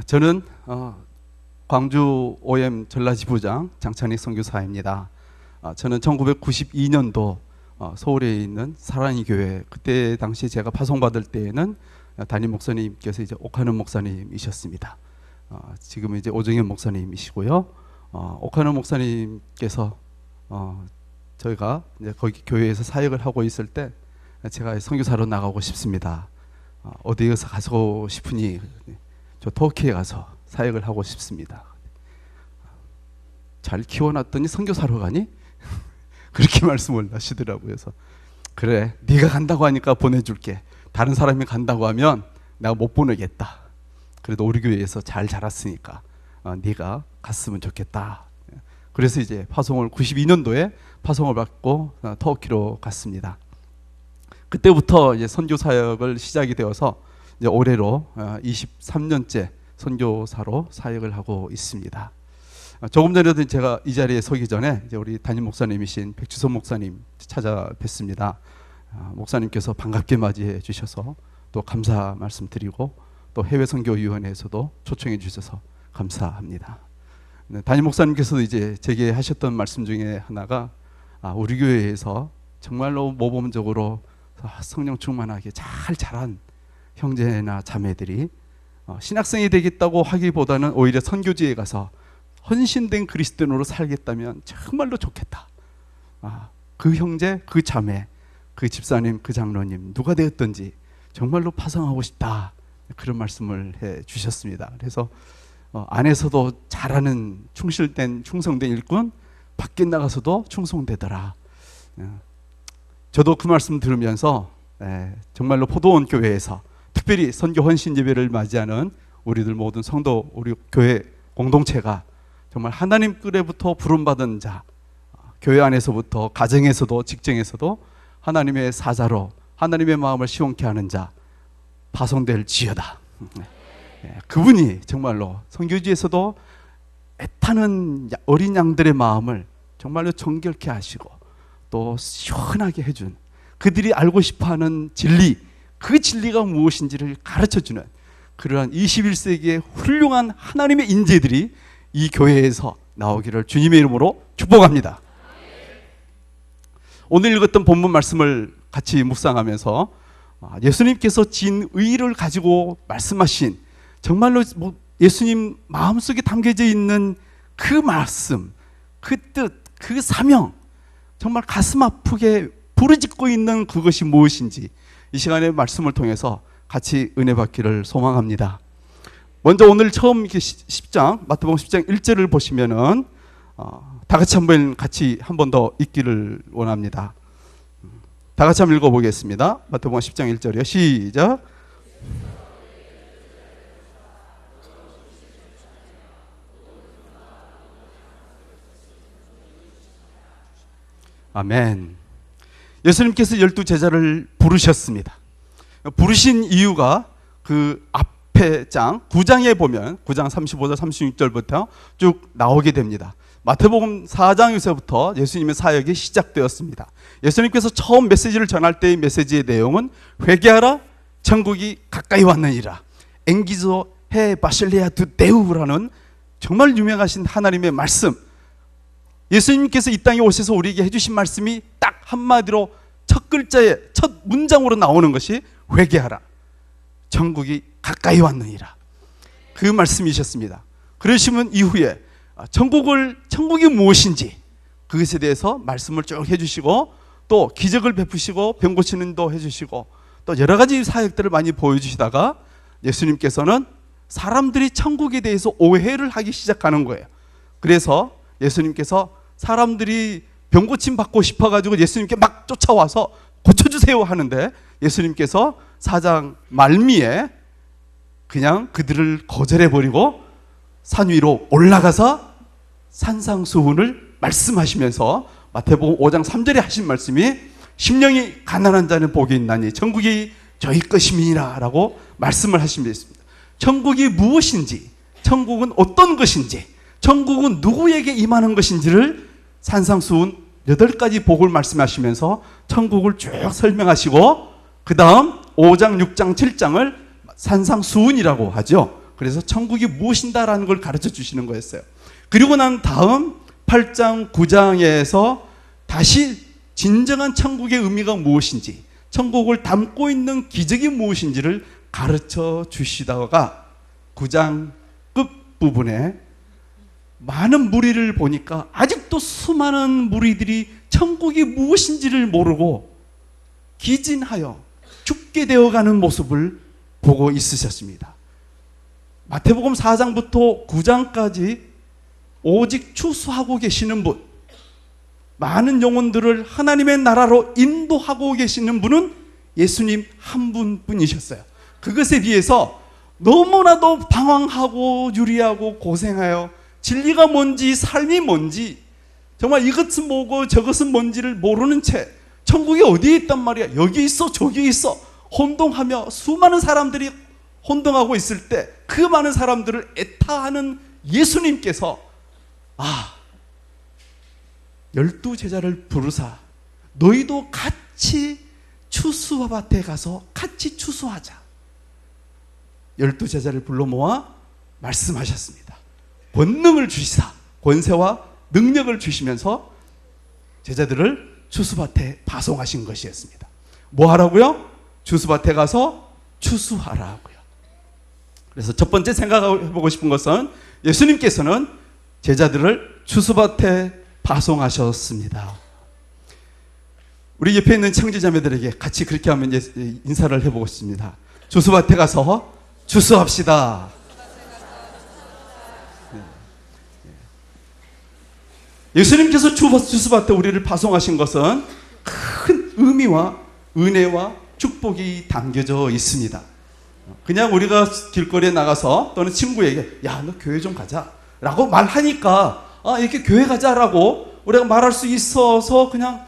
저는 광주 OM 전라지부장 장찬익 선교사입니다. 저는 1992년도 서울에 있는 사랑의 교회, 그때 당시 제가 파송받을 때에는 담임 목사님께서 이제 옥하는 목사님이셨습니다. 지금은 이제 오정현 목사님이시고요. 옥하는 목사님께서 저희가 이제 거기 교회에서 사역을 하고 있을 때 제가 선교사로 나가고 싶습니다. 어디에서 가고 싶으니 저 터키에 가서 사역을 하고 싶습니다. 잘 키워놨더니 선교사로 가니? 그렇게 말씀을 하시더라고요. 그래서 그래, 네가 간다고 하니까 보내줄게. 다른 사람이 간다고 하면 내가 못 보내겠다. 그래도 우리 교회에서 잘 자랐으니까 네가 갔으면 좋겠다. 그래서 이제 파송을 92년도에 파송을 받고 터키로 갔습니다. 그때부터 이제 선교 사역을 시작이 되어서 이제 올해로 23년째 선교사로 사역을 하고 있습니다. 조금 전에도 제가 이 자리에 서기 전에 이제 우리 담임 목사님이신 백주선 목사님 찾아뵀습니다. 목사님께서 반갑게 맞이해 주셔서 또 감사 말씀드리고 또 해외선교위원회에서도 초청해 주셔서 감사합니다. 담임 목사님께서도 이제 제게 하셨던 말씀 중에 하나가 우리 교회에서 정말로 모범적으로 성령 충만하게 잘 자란 형제나 자매들이 신학생이 되겠다고 하기보다는 오히려 선교지에 가서 헌신된 그리스도인으로 살겠다면 정말로 좋겠다. 그 형제, 그 자매, 그 집사님, 그 장로님 누가 되었든지 정말로 파송하고 싶다. 그런 말씀을 해 주셨습니다. 그래서 안에서도 잘하는 충실된 충성된 일꾼, 밖에 나가서도 충성되더라. 저도 그 말씀 들으면서 정말로 포도원 교회에서 특별히 선교 헌신 예배를 맞이하는 우리들 모든 성도, 우리 교회 공동체가 정말 하나님 끄레부터 부름받은 자, 교회 안에서부터 가정에서도 직장에서도 하나님의 사자로 하나님의 마음을 시원케 하는 자 파송될 지어다. 그분이 정말로 선교지에서도 애타는 어린 양들의 마음을 정말로 정결케 하시고 또 시원하게 해준, 그들이 알고 싶어하는 진리, 그 진리가 무엇인지를 가르쳐주는 그러한 21세기의 훌륭한 하나님의 인재들이 이 교회에서 나오기를 주님의 이름으로 축복합니다. 오늘 읽었던 본문 말씀을 같이 묵상하면서 예수님께서 진 의를 가지고 말씀하신 정말로 예수님 마음속에 담겨져 있는 그 말씀, 그 뜻, 그 사명, 정말 가슴 아프게 부르짖고 있는 그것이 무엇인지 이 시간의 말씀을 통해서 같이 은혜 받기를 소망합니다. 먼저 오늘 처음 10장 마태복음 10장 1절을 보시면은 다 같이 한 번 더 읽기를 원합니다. 다 같이 한번 읽어보겠습니다. 마태복음 10장 1절이요. 시작. 아멘. 예수님께서 12제자를 부르셨습니다. 부르신 이유가 그 앞에 장 9장에 보면 9장 35절 36절부터 쭉 나오게 됩니다. 마태복음 4장에서부터 예수님의 사역이 시작되었습니다. 예수님께서 처음 메시지를 전할 때의 메시지의 내용은 회개하라, 천국이 가까이 왔느니라, 엥기조 해 바실레아 두 데우라는 정말 유명하신 하나님의 말씀, 예수님께서 이 땅에 오셔서 우리에게 해주신 말씀이 딱 한마디로 첫 글자에 첫 문장으로 나오는 것이 회개하라, 천국이 가까이 왔느니라, 그 말씀이셨습니다. 그러시면 이후에 천국이 무엇인지 그것에 대해서 말씀을 쭉 해주시고 또 기적을 베푸시고 병 고치는 도 해주시고 또 여러 가지 사역들을 많이 보여주시다가 예수님께서는 사람들이 천국에 대해서 오해를 하기 시작하는 거예요. 그래서 예수님께서 사람들이 병 고침 받고 싶어가지고 예수님께 막 쫓아와서 고쳐주세요 하는데 예수님께서 4장 말미에 그냥 그들을 거절해버리고 산 위로 올라가서 산상수훈을 말씀하시면서 마태복음 5장 3절에 하신 말씀이 심령이 가난한 자는 복이 있나니 천국이 저희 것임이니라 라고 말씀을 하십니다. 천국이 무엇인지, 천국은 어떤 것인지, 천국은 누구에게 임하는 것인지를 산상수훈 8가지 복을 말씀하시면서 천국을 쭉 설명하시고 그 다음 5장, 6장, 7장을 산상수훈이라고 하죠. 그래서 천국이 무엇인가라는 걸 가르쳐 주시는 거였어요. 그리고 난 다음 8장, 9장에서 다시 진정한 천국의 의미가 무엇인지, 천국을 담고 있는 기적이 무엇인지를 가르쳐 주시다가 9장 끝부분에 많은 무리를 보니까 아직도 수많은 무리들이 천국이 무엇인지를 모르고 기진하여 죽게 되어가는 모습을 보고 있으셨습니다. 마태복음 4장부터 9장까지 오직 추수하고 계시는 분, 많은 영혼들을 하나님의 나라로 인도하고 계시는 분은 예수님 한 분뿐이셨어요. 그것에 비해서 너무나도 방황하고 유리하고 고생하여 진리가 뭔지 삶이 뭔지 정말 이것은 뭐고 저것은 뭔지를 모르는 채 천국이 어디에 있단 말이야, 여기 있어 저기 있어 혼동하며 수많은 사람들이 혼동하고 있을 때 그 많은 사람들을 애타하는 예수님께서 12 제자를 부르사 너희도 같이 추수밭에 가서 같이 추수하자. 12 제자를 불러 모아 말씀하셨습니다. 권능을 주시사 권세와 능력을 주시면서 제자들을 추수밭에 파송하신 것이었습니다. 뭐 하라고요? 추수밭에 가서 추수하라고요. 그래서 첫 번째 생각해보고 싶은 것은 예수님께서는 제자들을 추수밭에 파송하셨습니다. 우리 옆에 있는 청지자매들에게 같이 그렇게 하면 인사를 해보고 싶습니다. 추수밭에 가서 추수합시다. 예수님께서 추수밭에 우리를 파송하신 것은 큰 의미와 은혜와 축복이 담겨져 있습니다. 그냥 우리가 길거리에 나가서 또는 친구에게 야, 너 교회 좀 가자 라고 말하니까 이렇게 교회 가자라고 우리가 말할 수 있어서 그냥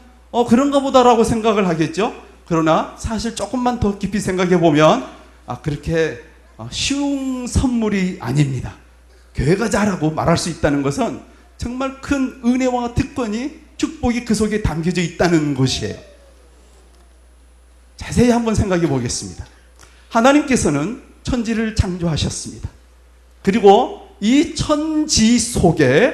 그런가 보다라고 생각을 하겠죠. 그러나 사실 조금만 더 깊이 생각해 보면 그렇게 쉬운 선물이 아닙니다. 교회 가자라고 말할 수 있다는 것은 정말 큰 은혜와 특권이 축복이 그 속에 담겨져 있다는 것이에요. 자세히 한번 생각해 보겠습니다. 하나님께서는 천지를 창조하셨습니다. 그리고 이 천지 속에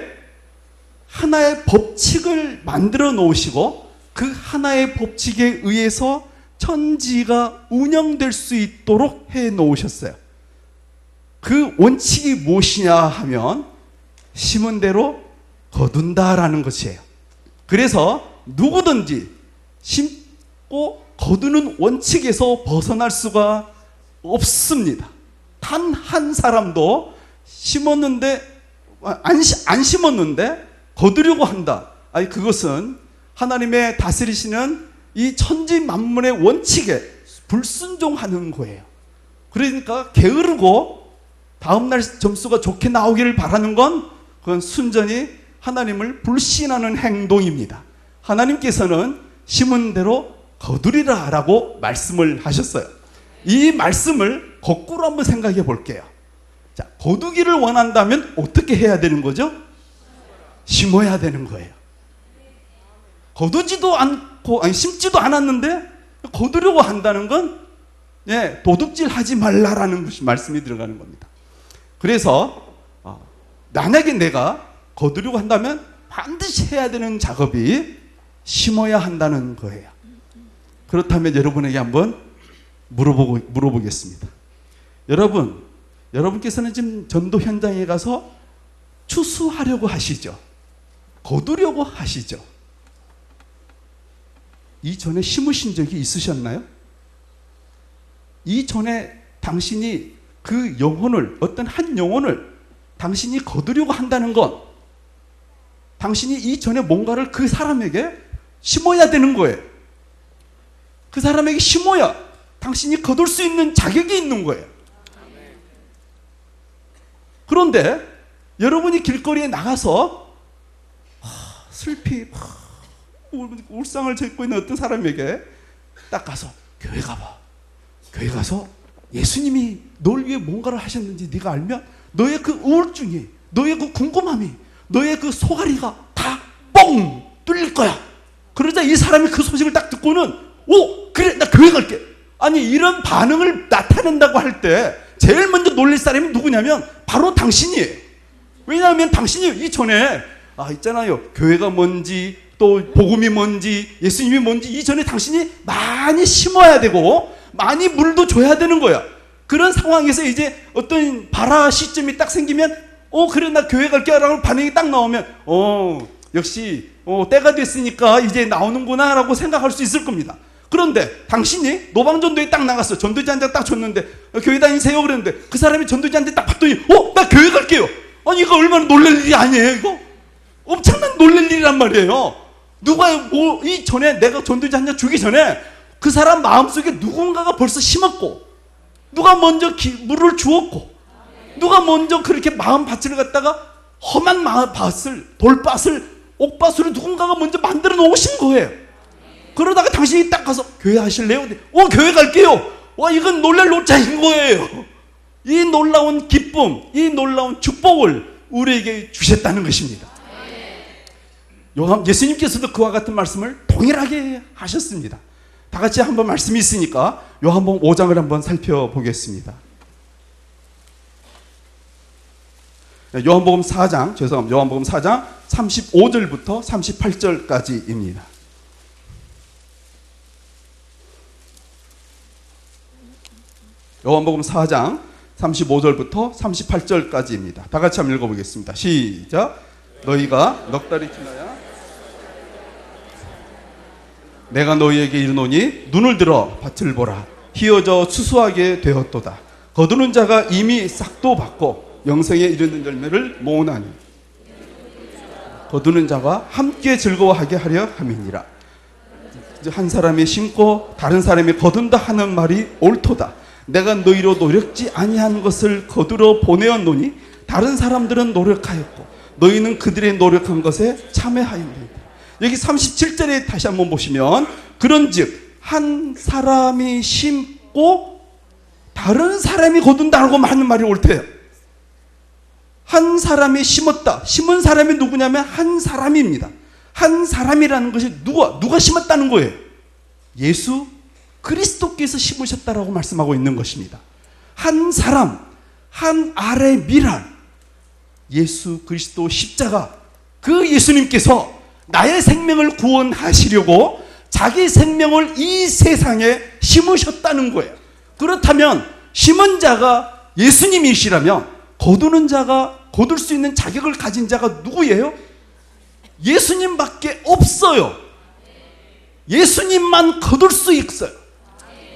하나의 법칙을 만들어 놓으시고 그 하나의 법칙에 의해서 천지가 운영될 수 있도록 해 놓으셨어요. 그 원칙이 무엇이냐 하면 심은 대로 거둔다라는 것이에요. 그래서 누구든지 심고 거두는 원칙에서 벗어날 수가 없습니다. 단 한 사람도 심었는데 안 심었는데 거두려고 한다. 그것은 하나님의 다스리시는 이 천지 만물의 원칙에 불순종하는 거예요. 그러니까 게으르고 다음날 점수가 좋게 나오기를 바라는 건 그건 순전히 하나님을 불신하는 행동입니다. 하나님께서는 심은 대로 거두리라 라고 말씀을 하셨어요. 이 말씀을 거꾸로 한번 생각해 볼게요. 자, 거두기를 원한다면 어떻게 해야 되는 거죠? 심어야 되는 거예요. 거두지도 않고 심지도 않았는데 거두려고 한다는 건 도둑질 하지 말라라는 말씀이 들어가는 겁니다. 그래서 만약에 내가 거두려고 한다면 반드시 해야 되는 작업이 심어야 한다는 거예요. 그렇다면 여러분에게 한번 물어보겠습니다. 여러분께서는 지금 전도 현장에 가서 추수하려고 하시죠? 거두려고 하시죠? 이전에 심으신 적이 있으셨나요? 이전에 당신이 그 영혼을, 어떤 한 영혼을 당신이 거두려고 한다는 건 당신이 이전에 뭔가를 그 사람에게 심어야 되는 거예요. 그 사람에게 심어야 당신이 거둘 수 있는 자격이 있는 거예요. 그런데 여러분이 길거리에 나가서 슬피 울상을 짓고 있는 어떤 사람에게 딱 가서 교회 가봐. 교회 가서 예수님이 널 위해 뭔가를 하셨는지 네가 알면 너의 그 우울증이, 너의 그 궁금함이, 너의 그 소가리가 다 뻥 뚫릴 거야. 그러자 이 사람이 그 소식을 딱 듣고는 그래 나 교회 갈게. 아니 이런 반응을 나타낸다고 할 때 제일 먼저 놀릴 사람이 누구냐면 바로 당신이에요. 왜냐하면 당신이 이전에 있잖아요. 교회가 뭔지 또 복음이 뭔지 예수님이 뭔지 이전에 당신이 많이 심어야 되고 많이 물도 줘야 되는 거야. 그런 상황에서 이제 어떤 발화 시점이 딱 생기면 그래 나 교회 갈게 라고 반응이 딱 나오면 역시 때가 됐으니까 이제 나오는구나 라고 생각할 수 있을 겁니다. 그런데 당신이 노방전도에 딱 나갔어. 전도지 한 장 딱 줬는데 교회 다니세요 그랬는데 그 사람이 전도지 한 장 딱 봤더니 나 교회 갈게요. 아니 이거 얼마나 놀랄 일이 아니에요 이거? 엄청난 놀랄 일이란 말이에요. 누가 이전에 내가 전도지 한 장 주기 전에 그 사람 마음속에 누군가가 벌써 심었고 누가 먼저 물을 주었고 누가 먼저 그렇게 마음밭을 갖다가 험한 마음밭을 돌밭을 옥밭으로 누군가가 먼저 만들어 놓으신 거예요. 그러다가 당신이 딱 가서 교회 하실래요? 교회 갈게요. 이건 놀랄 노자인 거예요. 이 놀라운 기쁨, 이 놀라운 축복을 우리에게 주셨다는 것입니다. 예수님께서도 그와 같은 말씀을 동일하게 하셨습니다. 다 같이 한번 말씀이 있으니까 요한복음 5장을 한번 살펴보겠습니다. 요한복음 4장 35절부터 38절까지입니다. 요한복음 4장 35절부터 38절까지입니다. 다 같이 한번 읽어보겠습니다. 시작. 너희가 넉 달이 지나야 내가 너희에게 이르노니 눈을 들어 밭을 보라. 희어져 추수하게 되었도다. 거두는 자가 이미 싹도 받고 영생에 이르는 열매를 모으나니 거두는 자와 함께 즐거워하게 하려 함이니라. 한 사람이 심고 다른 사람이 거둔다 하는 말이 옳도다. 내가 너희로 노력지 아니한 것을 거두러 보내었노니 다른 사람들은 노력하였고 너희는 그들의 노력한 것에 참여하였느니라. 여기 37절에 다시 한번 보시면 그런즉 한 사람이 심고 다른 사람이 거둔다고 하는 말이 옳대요. 한 사람이 심었다. 심은 사람이 누구냐면 한 사람입니다. 한 사람이라는 것이 누가 심었다는 거예요? 예수 그리스도께서 심으셨다라고 말씀하고 있는 것입니다. 한 사람, 한 알의 미랄, 예수 그리스도 십자가, 그 예수님께서 나의 생명을 구원하시려고 자기 생명을 이 세상에 심으셨다는 거예요. 그렇다면 심은 자가 예수님이시라면 거두는 자가 거둘 수 있는 자격을 가진 자가 누구예요? 예수님밖에 없어요. 예수님만 거둘 수 있어요.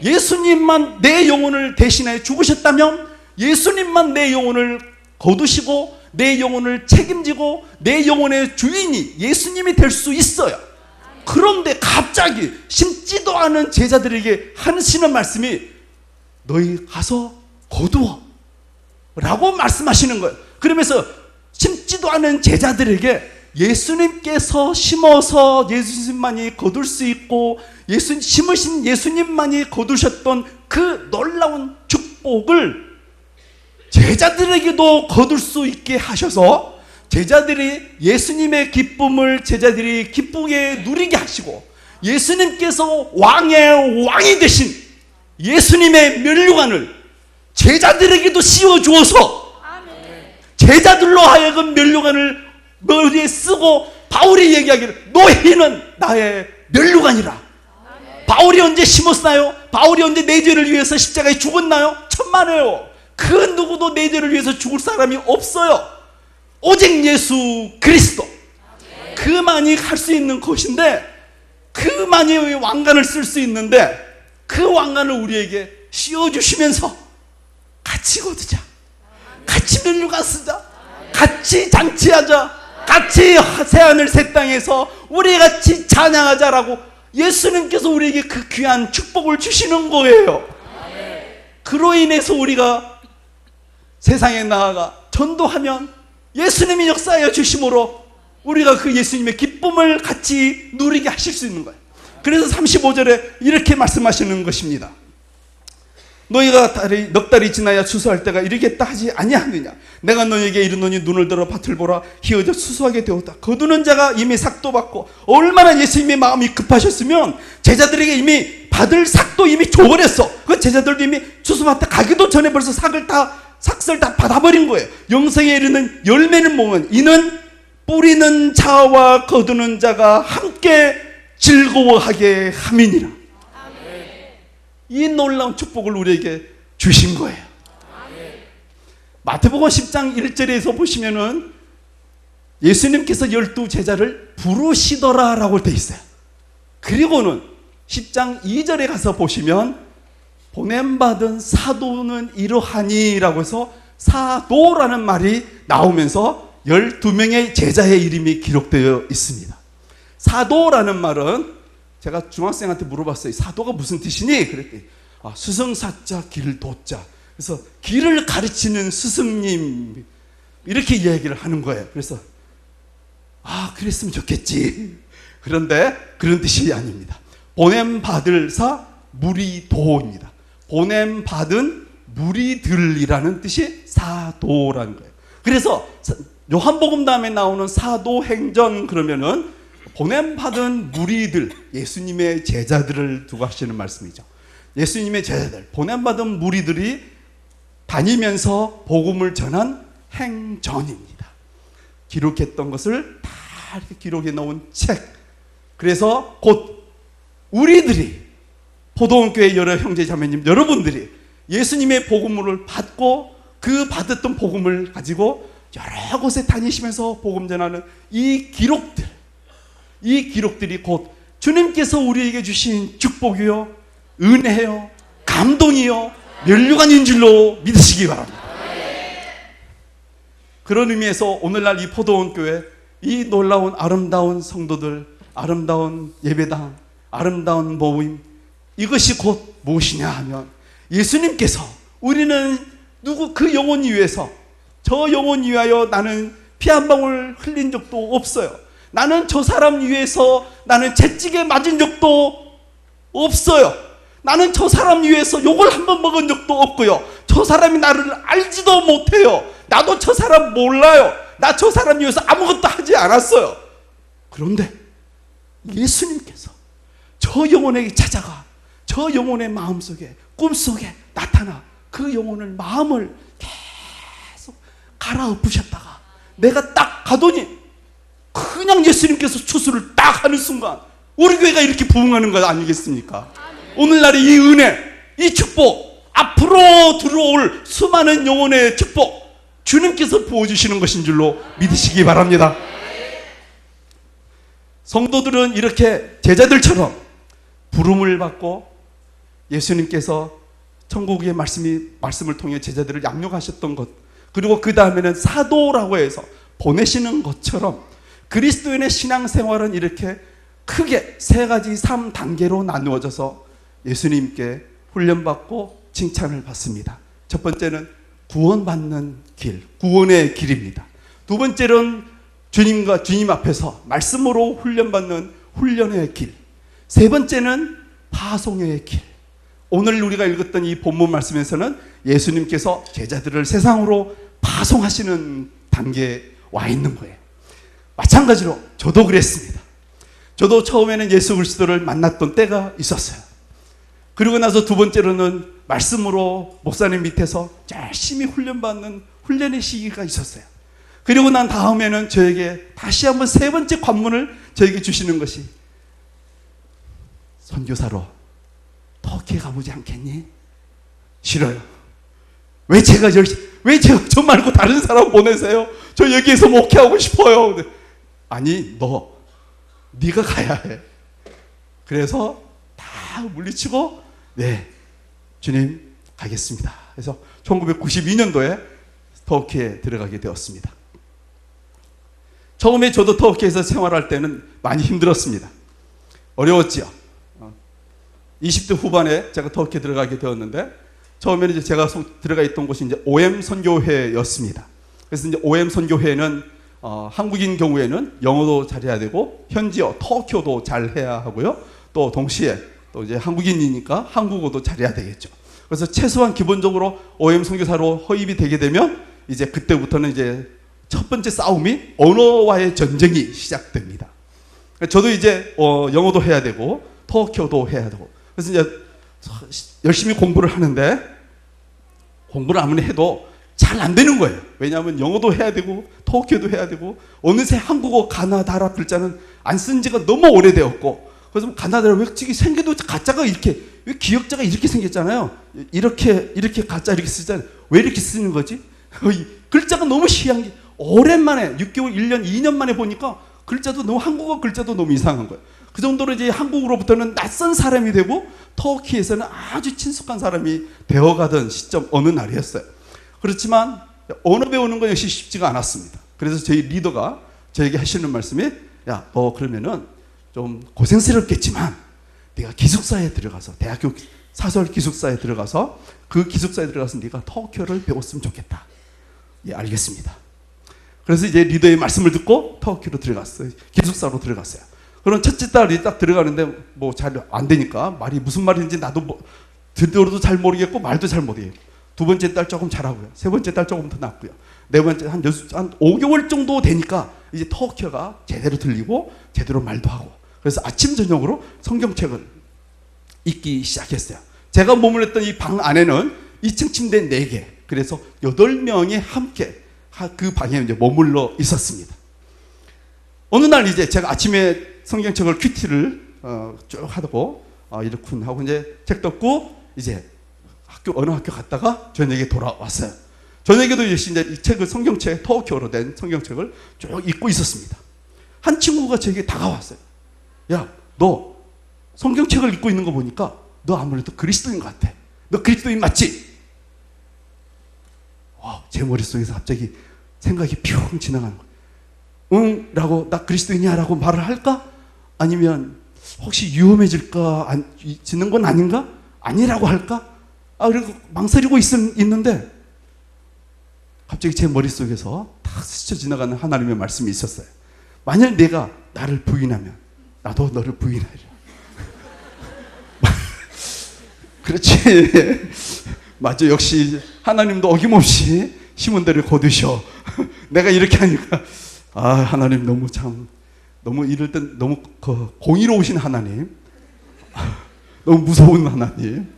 예수님만 내 영혼을 대신해 죽으셨다면 예수님만 내 영혼을 거두시고 내 영혼을 책임지고 내 영혼의 주인이 예수님이 될 수 있어요. 그런데 갑자기 심지도 않은 제자들에게 하시는 말씀이 너희 가서 거두어 라고 말씀하시는 거예요. 그러면서 심지도 않은 제자들에게 예수님께서 심어서 예수님만이 거둘 수 있고 심으신 예수님만이 거두셨던 그 놀라운 축복을 제자들에게도 거둘 수 있게 하셔서 제자들이 예수님의 기쁨을 제자들이 기쁘게 누리게 하시고 예수님께서 왕의 왕이 되신 예수님의 면류관을 제자들에게도 씌워주어서 제자들로 하여금 면류관을 머리에 쓰고 바울이 얘기하기를 너희는 나의 면류관이라. 바울이 언제 심었나요? 바울이 언제 내 죄를 위해서 십자가에 죽었나요? 천만에요. 그 누구도 내 죄를 위해서 죽을 사람이 없어요. 오직 예수 그리스도. 그만이 할 수 있는 것인데 그만이 왕관을 쓸 수 있는데 그 왕관을 우리에게 씌워주시면서 같이 거두자, 같이 면류관 쓰자, 같이 잔치하자, 같이 새하늘 새 땅에서 우리 같이 찬양하자라고 예수님께서 우리에게 그 귀한 축복을 주시는 거예요. 그로 인해서 우리가 세상에 나아가 전도하면 예수님이 역사하여 주심으로 우리가 그 예수님의 기쁨을 같이 누리게 하실 수 있는 거예요. 그래서 35절에 이렇게 말씀하시는 것입니다. 너희가 넉 달이 지나야 추수할 때가 이르겠다 하지 아니하느냐. 내가 너희에게 이르노니 눈을 들어 밭을 보라. 희어져 추수하게 되었다. 거두는 자가 이미 삭도 받고 얼마나 예수님의 마음이 급하셨으면 제자들에게 이미 받을 삭도 이미 줘버렸어. 그 제자들도 이미 추수밭에 가기도 전에 벌써 삭을 다 받아버린 거예요. 영생에 이르는 열매를 모으면 이는 뿌리는 자와 거두는 자가 함께 즐거워하게 함이니라. 이 놀라운 축복을 우리에게 주신 거예요. 마태복음 10장 1절에서 보시면은 예수님께서 12제자를 부르시더라 라고 되어 있어요. 그리고는 10장 2절에 가서 보시면 보냄받은 사도는 이러하니 라고 해서 사도라는 말이 나오면서 12명의 제자의 이름이 기록되어 있습니다. 사도라는 말은 제가 중학생한테 물어봤어요. 사도가 무슨 뜻이니? 그랬더니 스승사자 길도자. 그래서 길을 가르치는 스승님 이렇게 이야기를 하는 거예요. 그래서 그랬으면 좋겠지. 그런데 그런 뜻이 아닙니다. 보냄받을 사 무리도입니다. 보냄받은 무리들이라는 뜻이 사도라는 거예요. 그래서 요한복음 다음에 나오는 사도행전 그러면은 보냄받은 무리들, 예수님의 제자들을 두고 하시는 말씀이죠. 예수님의 제자들, 보냄받은 무리들이 다니면서 복음을 전한 행전입니다. 기록했던 것을 다 이렇게 기록해 놓은 책. 그래서 곧 우리들이 포도원교회 여러 형제 자매님 여러분들이 예수님의 복음을 받고 그 받았던 복음을 가지고 여러 곳에 다니시면서 복음 전하는 이 기록들이 곧 주님께서 우리에게 주신 축복이요, 은혜요, 감동이요, 면류관인 줄로 믿으시기 바랍니다. 그런 의미에서 오늘날 이 포도원 교회 이 놀라운 아름다운 성도들, 아름다운 예배당, 아름다운 모임, 이것이 곧 무엇이냐 하면 예수님께서 우리는 그 영혼 위해서, 저 영혼 위하여 나는 피 한 방울 흘린 적도 없어요. 나는 저 사람 위해서 나는 채찍에 맞은 적도 없어요. 나는 저 사람 위해서 욕을 한 번 먹은 적도 없고요. 저 사람이 나를 알지도 못해요. 나도 저 사람 몰라요. 나 저 사람 위해서 아무것도 하지 않았어요. 그런데 예수님께서 저 영혼에게 찾아가 저 영혼의 마음속에, 꿈속에 나타나 그 영혼을, 마음을 계속 갈아엎으셨다가 내가 딱 가더니 그냥 예수님께서 추수를 딱 하는 순간 우리 교회가 이렇게 부흥하는 것 아니겠습니까? 오늘날의 이 은혜, 이 축복, 앞으로 들어올 수많은 영혼의 축복 주님께서 부어주시는 것인 줄로 믿으시기 바랍니다. 성도들은 이렇게 제자들처럼 부름을 받고 예수님께서 천국의 말씀을 통해 제자들을 양육하셨던 것, 그리고 그 다음에는 사도라고 해서 보내시는 것처럼 그리스도인의 신앙생활은 이렇게 크게 3가지 3단계로 나누어져서 예수님께 훈련받고 칭찬을 받습니다. 첫 번째는 구원받는 길, 구원의 길입니다. 두 번째는 주님 앞에서 말씀으로 훈련받는 훈련의 길. 세 번째는 파송의 길. 오늘 우리가 읽었던 이 본문 말씀에서는 예수님께서 제자들을 세상으로 파송하시는 단계에 와 있는 거예요. 마찬가지로 저도 그랬습니다. 저도 처음에는 예수 그리스도를 만났던 때가 있었어요. 그리고 나서 두 번째로는 말씀으로 목사님 밑에서 열심히 훈련받는 훈련의 시기가 있었어요. 그리고 난 다음에는 저에게 다시 한번 세 번째 관문을 저에게 주시는 것이, 선교사로 터키에 가보지 않겠니? 싫어요. 왜 제가 저 말고 다른 사람 보내세요? 저 여기에서 목회하고 싶어요. 아니, 네가 가야 해. 그래서 다 물리치고 네, 주님 가겠습니다. 그래서 1992년도에 터키에 들어가게 되었습니다. 처음에 저도 터키에서 생활할 때는 많이 힘들었습니다. 어려웠지요. 20대 후반에 제가 터키에 들어가게 되었는데, 처음에는 이제 제가 들어가 있던 곳이 이제 OM 선교회였습니다. 그래서 이제 OM 선교회는 한국인 경우에는 영어도 잘해야 되고 현지어 터키어도 잘해야 하고요. 또 동시에 또 이제 한국인이니까 한국어도 잘해야 되겠죠. 그래서 최소한 기본적으로 OM 선교사로 허입이 되게 되면 이제 그때부터는 이제 첫 번째 싸움이 언어와의 전쟁이 시작됩니다. 저도 이제 영어도 해야 되고 터키어도 해야 되고, 그래서 이제 열심히 공부를 하는데 공부를 아무리 해도 잘 안 되는 거예요. 왜냐하면 영어도 해야 되고 터키어도 해야 되고 어느새 한국어 가나다라 글자는 안 쓴 지가 너무 오래되었고, 그래서 가나다라 왜 생겨도 가짜가 이렇게, 왜 기역자가 이렇게 생겼잖아요. 이렇게 가짜 이렇게 쓰잖아요. 왜 이렇게 쓰는 거지? 글자가 너무 희한 게, 오랜만에 6개월, 1년, 2년 만에 보니까 글자도 너무, 한국어 글자도 너무 이상한 거예요. 그 정도로 이제 한국으로부터는 낯선 사람이 되고 터키에서는 아주 친숙한 사람이 되어가던 시점 어느 날이었어요. 그렇지만 언어 배우는 건 역시 쉽지가 않았습니다. 그래서 저희 리더가 저에게 하시는 말씀이, 야, 너 그러면은 좀 고생스럽겠지만 네가 기숙사에 들어가서, 대학교 사설 기숙사에 들어가서, 그 기숙사에 들어가서 네가 터키어를 배웠으면 좋겠다. 예, 알겠습니다. 그래서 이제 리더의 말씀을 듣고 터키로 들어갔어요. 기숙사로 들어갔어요. 그럼 첫째 딸이 딱 들어가는데 뭐 잘 안 되니까, 말이 무슨 말인지 나도 뭐 듣어도 잘 모르겠고 말도 잘 모르겠고, 두 번째 딸 조금 잘하고요. 세 번째 딸 조금 더 낫고요. 네 번째 한 5개월 정도 되니까 이제 터키어가 제대로 들리고 제대로 말도 하고, 그래서 아침 저녁으로 성경책을 읽기 시작했어요. 제가 머물렀던 이 방 안에는 2층 침대 4개, 그래서 8명이 함께 그 방에 이제 머물러 있었습니다. 어느 날 이제 제가 아침에 성경책을 큐티를 쭉 하고 이렇군 하고 이제 책 덮고 이제 어느 학교 갔다가 저녁에 돌아왔어요. 저녁에도 이제 이 책을, 성경책, 터키어로 된 성경책을 쭉 읽고 있었습니다. 한 친구가 저에게 다가왔어요. 야, 너 성경책을 읽고 있는 거 보니까 너 아무래도 그리스도인 것 같아. 너 그리스도인 맞지? 제 머릿속에서 갑자기 생각이 뿅 지나가는 거예요. 응? 라고, 나 그리스도인이야 라고 말을 할까? 아니면 혹시 위험해질까? 지는 건 아닌가? 아니라고 할까? 그리고 망설이고 있는데 갑자기 제 머릿속에서 탁 스쳐 지나가는 하나님의 말씀이 있었어요. 만약 내가 나를 부인하면 나도 너를 부인하리라. 그렇지. 맞아. 역시 하나님도 어김없이 심은 대로 거두셔. 내가 이렇게 하니까, 하나님 너무 이럴 땐 너무 공의로우신 하나님, 너무 무서운 하나님.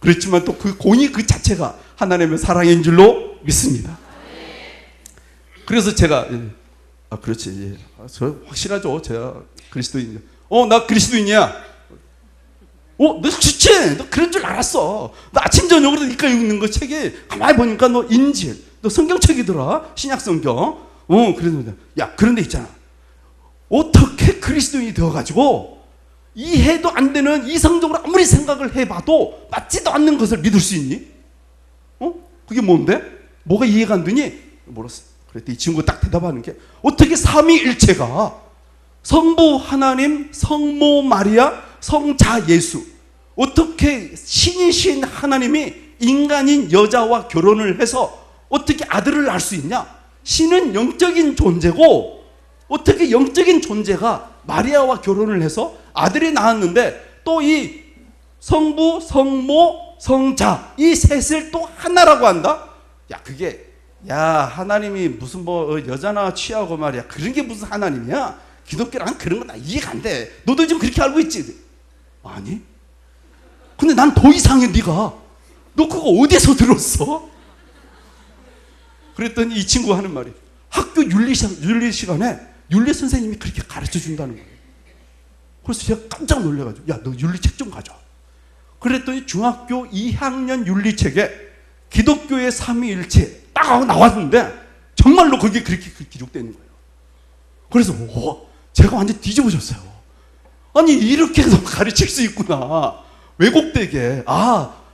그렇지만 또 그 공의 그 자체가 하나님의 사랑인 줄로 믿습니다. 그래서 제가, 그렇지. 저 확실하죠. 제가 그리스도인이야. 나 그리스도인이야. 너 좋지? 너 그런 줄 알았어. 너 아침 저녁으로 니까 읽는 거 책에 가만히 보니까 너 인질, 너 성경책이더라. 신약성경. 그래서, 야, 그런데 있잖아. 어떻게 그리스도인이 되어가지고 이해도 안 되는, 이성적으로 아무리 생각을 해봐도 맞지도 않는 것을 믿을 수 있니? 그게 뭔데? 뭐가 이해가 안 되니? 물었어. 그랬더니 이 친구가 딱 대답하는 게, 어떻게 삼위일체가 성부 하나님, 성모 마리아, 성자 예수, 어떻게 신이신 하나님이 인간인 여자와 결혼을 해서 어떻게 아들을 낳을 수 있냐? 신은 영적인 존재고 어떻게 영적인 존재가 마리아와 결혼을 해서 아들이 낳았는데 또 이 성부, 성모, 성자 이 셋을 또 하나라고 한다? 하나님이 무슨 여자나 취하고 말이야, 그런 게 무슨 하나님이야? 기독교랑 그런 거 나 이해가 안 돼. 너도 지금 그렇게 알고 있지? 아니? 근데 난 더 이상해. 네가 너 그거 어디서 들었어? 그랬더니 이 친구가 하는 말이, 학교 윤리 시간에 윤리 선생님이 그렇게 가르쳐 준다는 거예요. 그래서 제가 깜짝 놀래가지고, 야, 너 윤리책 좀 가져와. 그랬더니 중학교 2학년 윤리책에 기독교의 삼위일체 딱 하고 나왔는데 정말로 그게 그렇게 기록되어 있는 거예요. 그래서 제가 완전 뒤집어졌어요. 아니, 이렇게도 가르칠 수 있구나. 왜곡되게.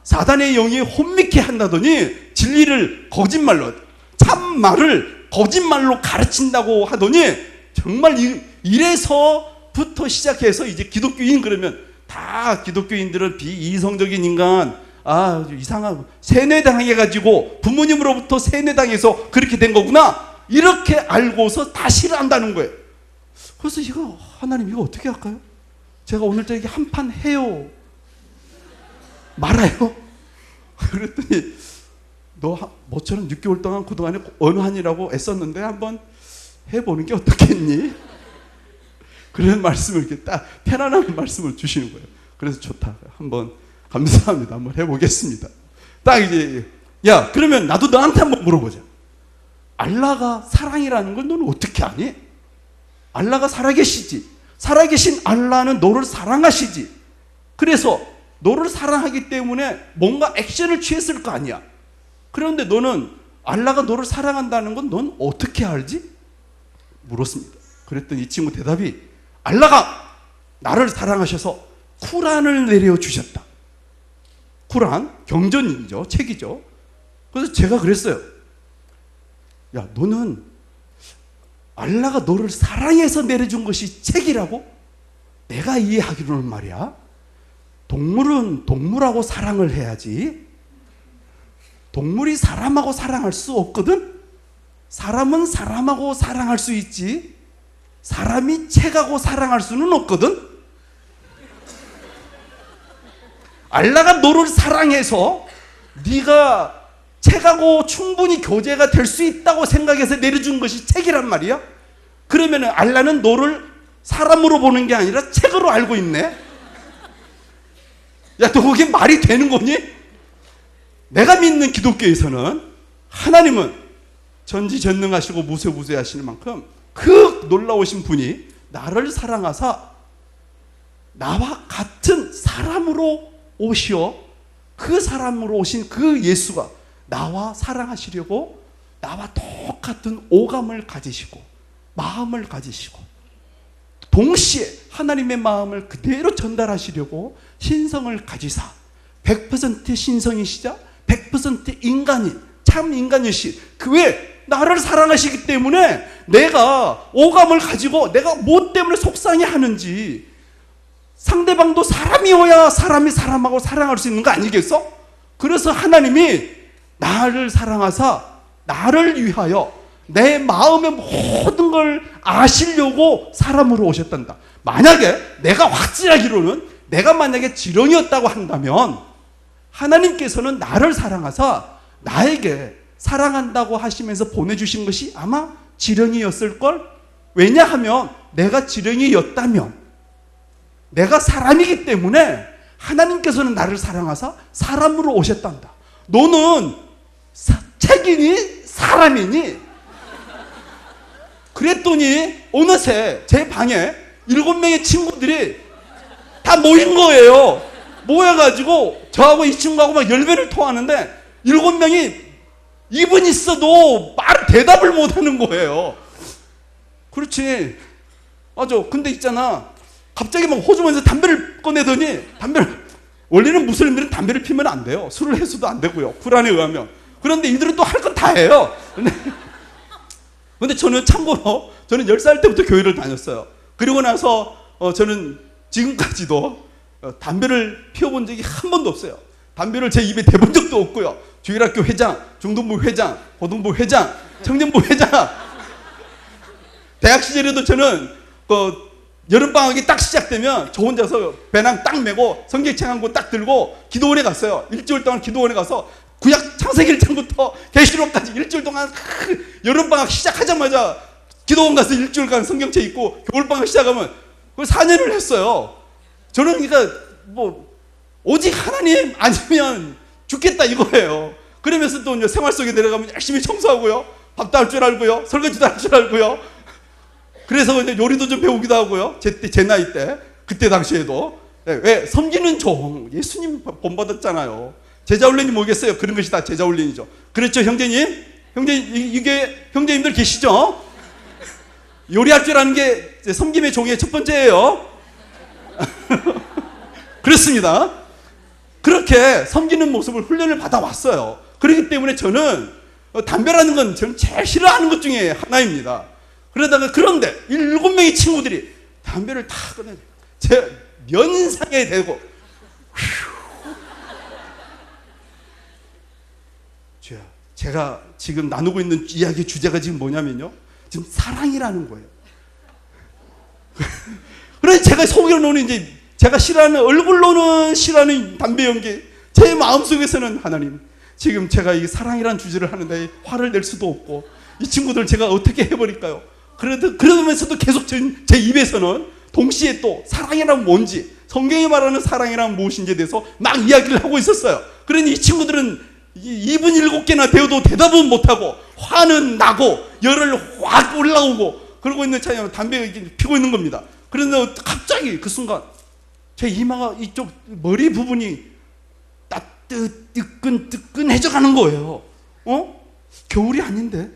사단의 영이 혼미케 한다더니 진리를 거짓말로, 참말을 거짓말로 가르친다고 하더니 정말 이래서부터 시작해서 이제 기독교인 그러면 다 기독교인들은 비이성적인 인간, 이상하고 세뇌당해가지고 부모님으로부터 세뇌당해서 그렇게 된 거구나, 이렇게 알고서 다 싫어한다는 거예요. 그래서 하나님 이거 어떻게 할까요? 제가 오늘 저에게 한 판 해요? 말아요? 그랬더니 너 모처럼 6개월 동안 그동안에 언어하느라고 애썼는데 한번 해보는 게 어떻겠니? 그런 말씀을 이렇게 딱 편안한 말씀을 주시는 거예요. 그래서 좋다. 한번 감사합니다. 한번 해보겠습니다. 딱 이제 야 그러면 나도 너한테 한번 물어보자. 알라가 사랑이라는 걸 너는 어떻게 아니? 알라가 살아계시지. 살아계신 알라는 너를 사랑하시지. 그래서 너를 사랑하기 때문에 뭔가 액션을 취했을 거 아니야. 그런데 너는 알라가 너를 사랑한다는 건 넌 어떻게 알지? 물었습니다. 그랬더니 이 친구 대답이 알라가 나를 사랑하셔서 쿠란을 내려주셨다. 쿠란, 경전이죠. 책이죠. 그래서 제가 그랬어요. 야, 너는 알라가 너를 사랑해서 내려준 것이 책이라고? 내가 이해하기로는 말이야. 동물은 동물하고 사랑을 해야지. 동물이 사람하고 사랑할 수 없거든? 사람은 사람하고 사랑할 수 있지. 사람이 책하고 사랑할 수는 없거든? 알라가 너를 사랑해서 네가 책하고 충분히 교제가 될 수 있다고 생각해서 내려준 것이 책이란 말이야. 그러면 알라는 너를 사람으로 보는 게 아니라 책으로 알고 있네. 야, 너 그게 말이 되는 거니? 내가 믿는 기독교에서는 하나님은 전지전능하시고 무소부재하시는 만큼 그 놀라우신 분이 나를 사랑하사 나와 같은 사람으로 오시어 그 사람으로 오신 그 예수가 나와 사랑하시려고 나와 똑같은 오감을 가지시고 마음을 가지시고 동시에 하나님의 마음을 그대로 전달하시려고 신성을 가지사 100% 신성이시자 100% 인간인 참 인간이시 그 외 나를 사랑하시기 때문에 내가 오감을 가지고 내가 뭐 때문에 속상해하는지 상대방도 사람이어야 사람이 사람하고 사랑할 수 있는 거 아니겠어? 그래서 하나님이 나를 사랑하사 나를 위하여 내 마음의 모든 걸 아시려고 사람으로 오셨단다. 만약에 내가 확신하기로는 내가 만약에 지렁이었다고 한다면 하나님께서는 나를 사랑하사 나에게 사랑한다고 하시면서 보내주신 것이 아마 지렁이였을걸? 왜냐하면 내가 지렁이였다면 내가 사람이기 때문에 하나님께서는 나를 사랑하사 사람으로 오셨단다. 너는 책이니 사람이니? 그랬더니 어느새 제 방에 7명의 친구들이 다 모인 거예요. 모여가지고 저하고 이 친구하고 막 열변을 토하는데 7명이 입은 있어도 대답을 못하는 거예요. 그렇지. 맞아. 근데 있잖아. 갑자기 막 호주머니에서 담배를 꺼내더니 원래는 무슬림들은 담배를 피면 안 돼요. 술을 해서도 안 되고요. 쿠란에 의하면. 그런데 이들은 또 할 건 다 해요. 근데 저는 참고로 저는 10살 때부터 교회를 다녔어요. 그리고 나서 저는 지금까지도 담배를 피워본 적이 한 번도 없어요. 담배를 제 입에 대본 적도 없고요. 주일학교 회장, 중등부 회장, 고등부 회장, 청년부 회장. 대학 시절에도 저는 여름방학이 딱 시작되면 저 혼자서 배낭 딱 메고 성경책 한 권 딱 들고 기도원에 갔어요. 일주일 동안 기도원에 가서 구약 창세기 1장부터 계시록까지 일주일 동안 여름방학 시작하자마자 기도원 가서 일주일간 성경책 읽고 겨울방학 시작하면 그걸 4년을 했어요. 저는 그러니까 오직 하나님 아니면 죽겠다 이거예요. 그러면서 또 이제 생활 속에 내려가면 열심히 청소하고요. 밥도 할 줄 알고요. 설거지도 할 줄 알고요. 그래서 이제 요리도 좀 배우기도 하고요. 제 나이 때. 그때 당시에도. 왜? 섬기는 종. 예수님 본받았잖아요. 제자훈련이 뭐겠어요? 그런 것이 다 제자훈련이죠. 그렇죠, 형제님? 이게 형제님들 계시죠? 요리할 줄 아는 게 섬김의 종의 첫 번째예요. 그렇습니다. 그렇게 섬기는 모습을 훈련을 받아왔어요. 그렇기 때문에 저는 담배라는 건 저는 제일 싫어하는 것 중에 하나입니다. 그런데 7명의 친구들이 담배를 다 꺼내 제 면상에 대고 제가 지금 나누고 있는 이야기 주제가 지금 뭐냐면요. 지금 사랑이라는 거예요. 그래서 제가 속여놓은 이제 제가 싫어하는 얼굴로는 싫어하는 담배 연기 제 마음속에서는 하나님 지금 제가 이 사랑이라는 주제를 하는데 화를 낼 수도 없고 이 친구들 제가 어떻게 해버릴까요? 그러면서도 계속 제 입에서는 동시에 또 사랑이란 뭔지 성경이 말하는 사랑이란 무엇인지에 대해서 막 이야기를 하고 있었어요. 그러니 이 친구들은 2분 7개나 되어도 대답은 못하고 화는 나고 열을 확 올라오고 그러고 있는 차에 담배 피고 있는 겁니다. 그런데 갑자기 그 순간 제 이마가 이쪽 머리 부분이 뜨끈뜨끈해져 가는 거예요. 겨울이 아닌데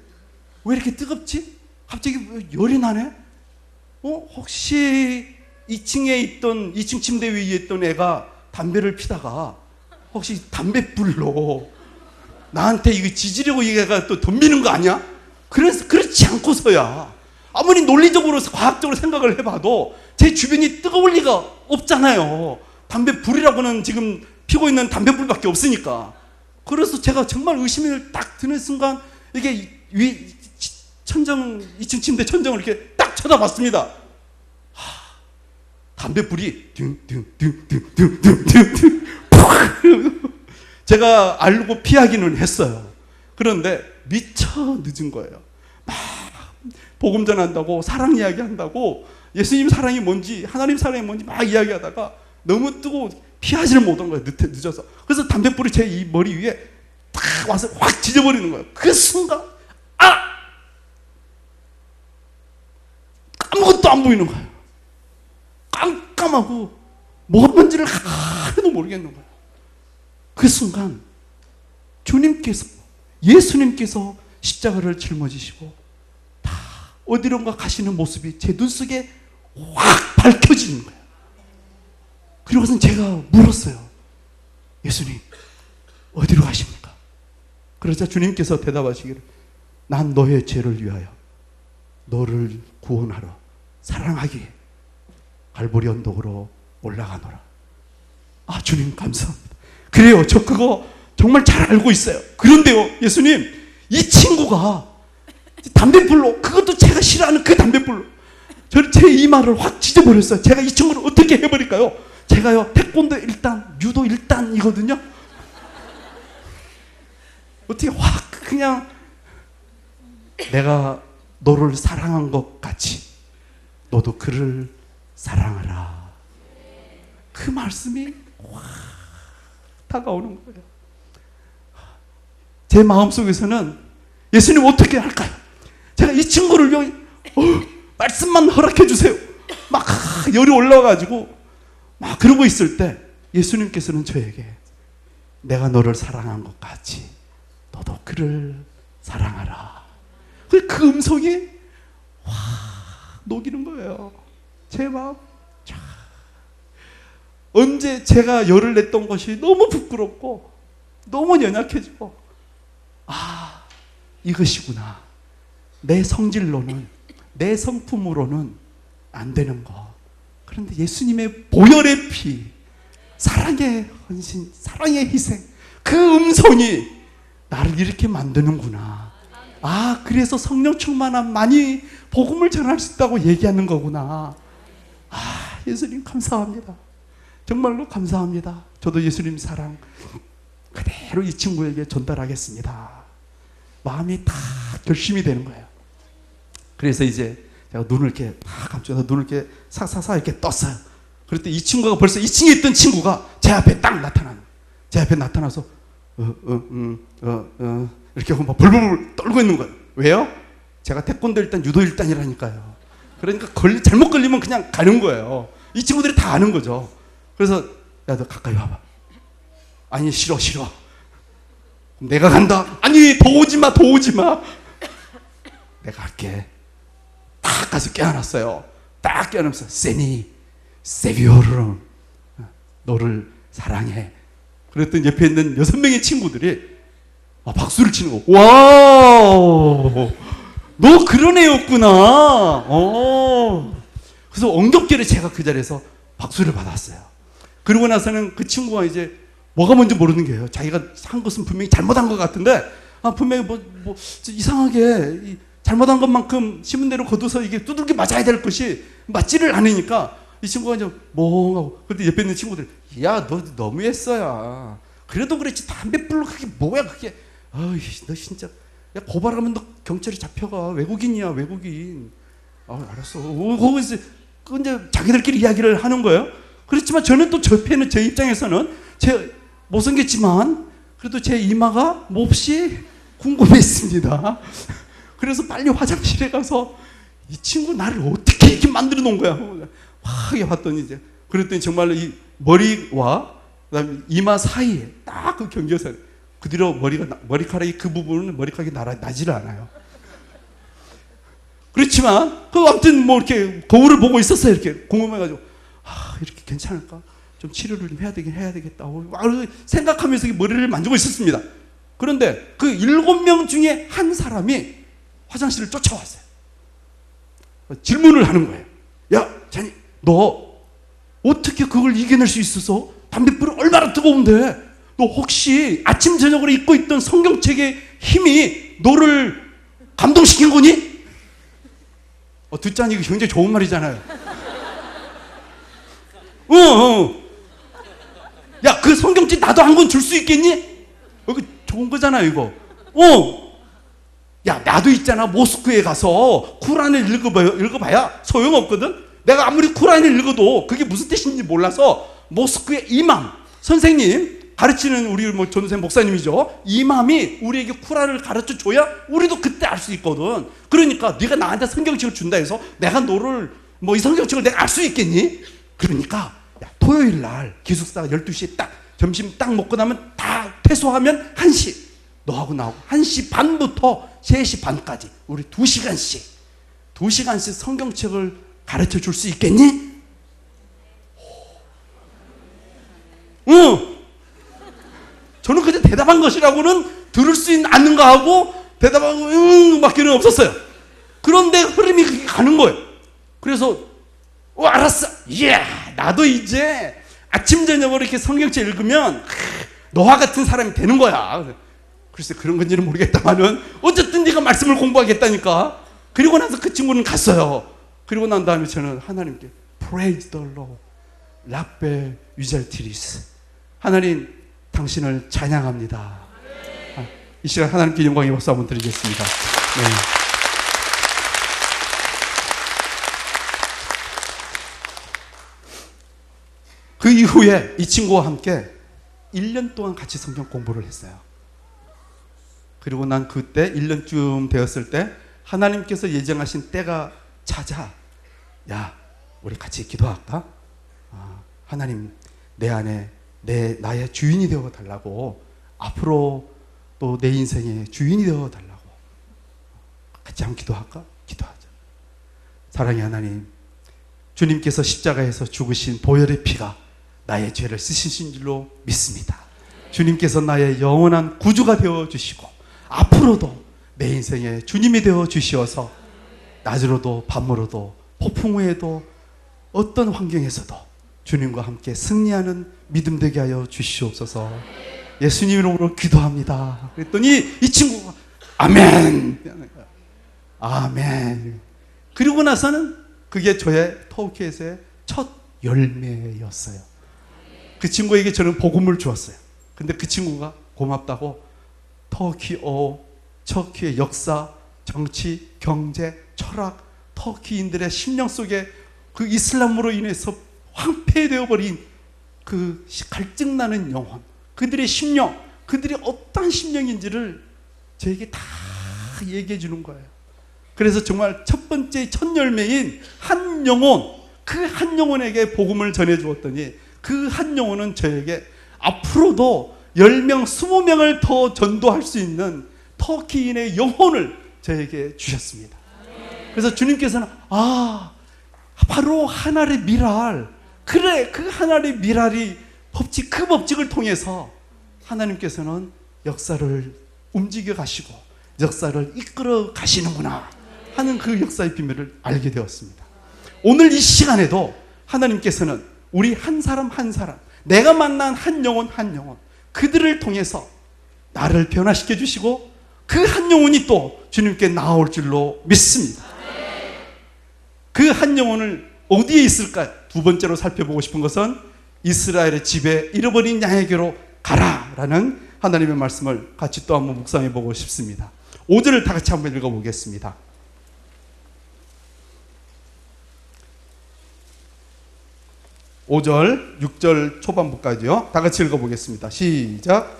왜 이렇게 뜨겁지? 갑자기 열이 나네? 혹시 2층 침대 위에 있던 애가 담배를 피다가 혹시 담배불로 나한테 이거 지지려고 얘가 또 덤비는 거 아니야? 그렇지 않고서야 아무리 논리적으로 과학적으로 생각을 해봐도 제 주변이 뜨거울 리가 없잖아요. 담배불이라고는 지금 피고 있는 담배불밖에 없으니까. 그래서 제가 정말 의심을 딱 드는 순간 이게 천정 2층 침대 천정을 이렇게 딱 쳐다봤습니다. 담배불이 둥둥둥둥둥둥둥 제가 알고 피하기는 했어요. 그런데 미처 늦은 거예요. 막 복음 전한다고 사랑 이야기한다고 예수님 사랑이 뭔지 하나님 사랑이 뭔지 막 이야기하다가 너무 뜨거워 피하지를 못한 거예요. 늦어서. 그래서 담배불이 제 이 머리 위에 딱 와서 확 지져버리는 거예요. 그 순간 아무것도 안 보이는 거예요. 깜깜하고 뭐가 뭔지를 하나도 모르겠는 거예요. 그 순간 예수님께서 십자가를 짊어지시고 다 어디론가 가시는 모습이 제 눈 속에 확 밝혀지는 거예요. 그리고선 제가 물었어요. 예수님, 어디로 가십니까? 그러자 주님께서 대답하시기를 난 너의 죄를 위하여 너를 구원하러 사랑하기에 갈보리 언덕으로 올라가노라. 주님 감사합니다. 그래요, 저 그거 정말 잘 알고 있어요. 그런데요, 예수님, 이 친구가 담배불로, 그것도 제가 싫어하는 그 담배불로 제 이마를 확 찢어버렸어요. 제가 이 친구를 어떻게 해버릴까요? 제가요, 태권도 1단, 유도 1단이거든요. 어떻게 확 그냥 내가 너를 사랑한 것 같이 너도 그를 사랑하라. 그 말씀이 확 다가오는 거예요. 제 마음속에서는 예수님 어떻게 할까요? 제가 이 친구를 위해 말씀만 허락해 주세요. 막 열이 올라와가지고 막 그러고 있을 때 예수님께서는 저에게 내가 너를 사랑한 것 같이 너도 그를 사랑하라. 그 음성이 확 녹이는 거예요. 제 마음. 언제 제가 열을 냈던 것이 너무 부끄럽고 너무 연약해지고 이것이구나. 내 성질로는 내 성품으로는 안 되는 거. 그런데 예수님의 보혈의 피, 사랑의 헌신, 사랑의 희생, 그 음성이 나를 이렇게 만드는구나. 그래서 성령 충만한 많이 복음을 전할 수 있다고 얘기하는 거구나. 예수님 감사합니다. 정말로 감사합니다. 저도 예수님 사랑 그대로 이 친구에게 전달하겠습니다. 마음이 다 결심이 되는 거예요. 그래서 이제 제가 눈을 이렇게 다 감춰서 눈을 이렇게 사사사 이렇게 떴어요. 그랬더니 이 친구가 벌써 2층에 있던 친구가 제 앞에 딱 나타나는. 제 앞에 나타나서 이렇게 하고 막 벌벌 떨고 있는 거예요. 왜요? 제가 태권도 1단, 유도 1단이라니까요. 그러니까 잘못 걸리면 그냥 가는 거예요. 이 친구들이 다 아는 거죠. 그래서 야, 너 가까이 와봐. 아니, 싫어. 내가 간다. 아니, 더 오지 마. 내가 할게. 딱 가서 깨어났어요. 딱 깨어나면서 세비오르 너를 사랑해. 그랬더니 옆에 있는 6명의 친구들이 박수를 치는 거. 와우, 너 그런 애였구나. 그래서 엉겹결에 제가 그 자리에서 박수를 받았어요. 그러고 나서는 그 친구가 이제 뭐가 뭔지 모르는 거예요. 자기가 한 것은 분명히 잘못한 것 같은데 분명히 뭐 이상하게 잘못한 것만큼 신문대로 거둬서 이게 두들겨 맞아야 될 것이 맞지를 않으니까 이 친구가 이제 멍하고. 그때 옆에 있는 친구들, 야, 너 너무했어야. 그래도 그랬지 담배불로 그게 뭐야 그게. 너 진짜. 야, 고발하면 너 경찰에 잡혀가. 외국인이야, 외국인. 알았어. 거기서 이제 자기들끼리 이야기를 하는 거예요. 그렇지만 저는 또 접해는 제 입장에서는 제 못생겼지만 그래도 제 이마가 몹시 궁금했습니다. 그래서 빨리 화장실에 가서 이 친구 나를 어떻게 이렇게 만들어 놓은 거야. 확 봤더니 이제 그랬더니 정말로 이 머리와 그다음에 이마 사이에 딱 그 경계선 그 뒤로 머리카락이 그 부분은 머리카락이 나지를 않아요. 그렇지만 그 아무튼 뭐 이렇게 거울을 보고 있었어요. 이렇게 궁금해가지고 이렇게 괜찮을까? 좀 치료를 좀 해야 되겠다. 생각하면서 머리를 만지고 있었습니다. 그런데 그 7명 중에 한 사람이 화장실을 쫓아왔어요. 질문을 하는 거예요. 야, 자니, 너 어떻게 그걸 이겨낼 수 있어서? 담뱃불이 얼마나 뜨거운데? 너 혹시 아침 저녁으로 읽고 있던 성경책의 힘이 너를 감동시킨 거니? 듣자니 이거 굉장히 좋은 말이잖아요. 야, 그 성경책 나도 한 권 줄 수 있겠니? 이거 좋은 거잖아요, 이거. 야, 나도 있잖아. 모스크에 가서 쿠란을 읽어봐야 소용없거든? 내가 아무리 쿠란을 읽어도 그게 무슨 뜻인지 몰라서 모스크의 이맘, 선생님, 가르치는 우리 뭐 전도생 목사님이죠. 이맘이 우리에게 쿠란을 가르쳐 줘야 우리도 그때 알 수 있거든. 그러니까 네가 나한테 성경책을 준다 해서 내가 너를 뭐 이 성경책을 내가 알 수 있겠니? 그러니까 야, 토요일 날 기숙사가 12시에 딱 점심 딱 먹고 나면 다 퇴소하면 1시 너하고 나하고 1시 반부터 3시 반까지 우리 2시간씩 성경책을 가르쳐 줄 수 있겠니? 저는 그냥 대답한 것이라고는 들을 수 않는가 하고 대답하고 밖에는 없었어요. 그런데 흐름이 그렇게 가는 거예요. 그래서 알았어. 나도 이제 아침 저녁으로 이렇게 성경책 읽으면 너와 같은 사람이 되는 거야. 글쎄 그런 건지는 모르겠다만은 어쨌든 네가 말씀을 공부하겠다니까. 그리고 나서 그 친구는 갔어요. 그리고 난 다음에 저는 하나님께 Praise the Lord, 라벨 위잘티리스, 하나님 당신을 찬양합니다. 이 시간 하나님께 영광의 박수 한번 드리겠습니다. 네. 그 이후에 이 친구와 함께 1년 동안 같이 성경 공부를 했어요. 그리고 난 그때 1년쯤 되었을 때 하나님께서 예정하신 때가 찾아, 야, 우리 같이 기도할까? 하나님 내 안에 나의 주인이 되어 달라고, 앞으로 또 내 인생의 주인이 되어 달라고. 같이 한번 기도할까? 기도하자. 사랑의 하나님, 주님께서 십자가에서 죽으신 보혈의 피가 나의 죄를 씻으신 줄로 믿습니다. 주님께서 나의 영원한 구주가 되어 주시고 앞으로도 내 인생의 주님이 되어 주시어서 낮으로도 밤으로도 폭풍 후에도 어떤 환경에서도 주님과 함께 승리하는 믿음 되게 하여 주시옵소서. 예수님 이름으로 기도합니다. 그랬더니 이 친구가 아멘, 아멘. 그리고 나서는 그게 저의 터키에서의 첫 열매였어요. 그 친구에게 저는 복음을 주었어요. 근데 그 친구가 고맙다고 터키의 역사, 정치, 경제, 철학, 터키인들의 심령 속에 그 이슬람으로 인해서 황폐되어 버린 그 갈증나는 영혼, 그들의 심령, 그들이 어떠한 심령인지를 저에게 다 얘기해 주는 거예요. 그래서 정말 첫 번째 첫 열매인 한 영혼, 그 한 영혼에게 복음을 전해 주었더니 그 한 영혼은 저에게 앞으로도 10명, 20명을 더 전도할 수 있는 터키인의 영혼을 저에게 주셨습니다. 그래서 주님께서는 바로 하나의 미랄, 그래, 그 하나의 미랄이 법칙, 그 법칙을 통해서 하나님께서는 역사를 움직여 가시고 역사를 이끌어 가시는구나 하는 그 역사의 비밀을 알게 되었습니다. 오늘 이 시간에도 하나님께서는 우리 한 사람 한 사람, 내가 만난 한 영혼 한 영혼, 그들을 통해서 나를 변화시켜 주시고 그 한 영혼이 또 주님께 나아올 줄로 믿습니다. 그 한 영혼을 어디에 있을까? 두 번째로 살펴보고 싶은 것은 이스라엘의 집에 잃어버린 양에게로 가라라는 하나님의 말씀을 같이 또 한번 묵상해 보고 싶습니다. 5절을 다 같이 한번 읽어보겠습니다. 5절, 6절 초반부까지요. 다 같이 읽어보겠습니다. 시작.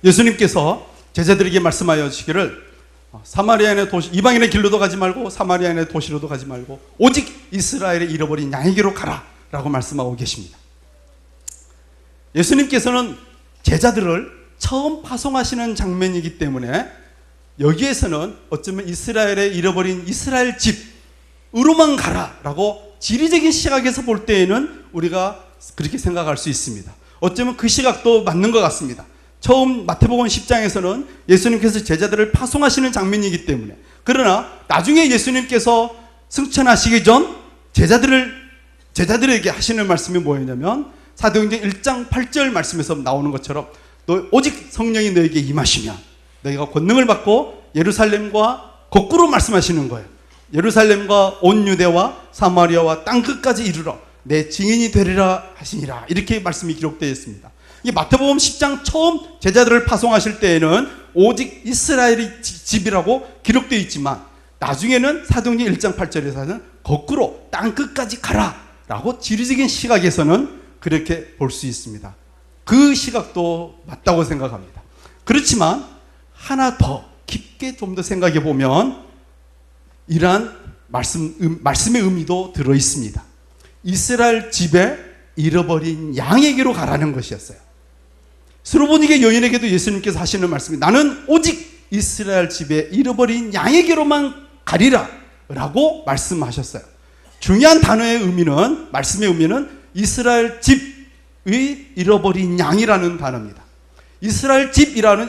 예수님께서 제자들에게 말씀하여 주시기를 사마리아인의 도시, 이방인의 길로도 가지 말고 사마리아인의 도시로도 가지 말고 오직 이스라엘의 잃어버린 양에게로 가라 라고 말씀하고 계십니다. 예수님께서는 제자들을 처음 파송하시는 장면이기 때문에 여기에서는 어쩌면 이스라엘의 잃어버린 이스라엘 집으로만 가라 라고 지리적인 시각에서 볼 때에는 우리가 그렇게 생각할 수 있습니다. 어쩌면 그 시각도 맞는 것 같습니다. 처음 마태복음 10장에서는 예수님께서 제자들을 파송하시는 장면이기 때문에, 그러나 나중에 예수님께서 승천하시기 전 제자들에게 하시는 말씀이 뭐였냐면 사도행전 1장 8절 말씀에서 나오는 것처럼 너 오직 성령이 너에게 임하시면 너희가 권능을 받고 예루살렘과 거꾸로 말씀하시는 거예요. 예루살렘과 온 유대와 사마리아와 땅 끝까지 이르러 내 증인이 되리라 하시니라, 이렇게 말씀이 기록되어 있습니다. 이 마태복음 10장 처음 제자들을 파송하실 때에는 오직 이스라엘의 집이라고 기록되어 있지만 나중에는 사도행전 1장 8절에서는 거꾸로 땅 끝까지 가라 라고 지리적인 시각에서는 그렇게 볼 수 있습니다. 그 시각도 맞다고 생각합니다. 그렇지만 하나 더 깊게 좀 더 생각해 보면 이러한 말씀의 의미도 들어 있습니다. 이스라엘 집에 잃어버린 양에게로 가라는 것이었어요. 스로보니게 여인에게도 예수님께서 하시는 말씀이 나는 오직 이스라엘 집에 잃어버린 양에게로만 가리라 라고 말씀하셨어요. 중요한 단어의 의미는, 말씀의 의미는 이스라엘 집의 잃어버린 양이라는 단어입니다. 이스라엘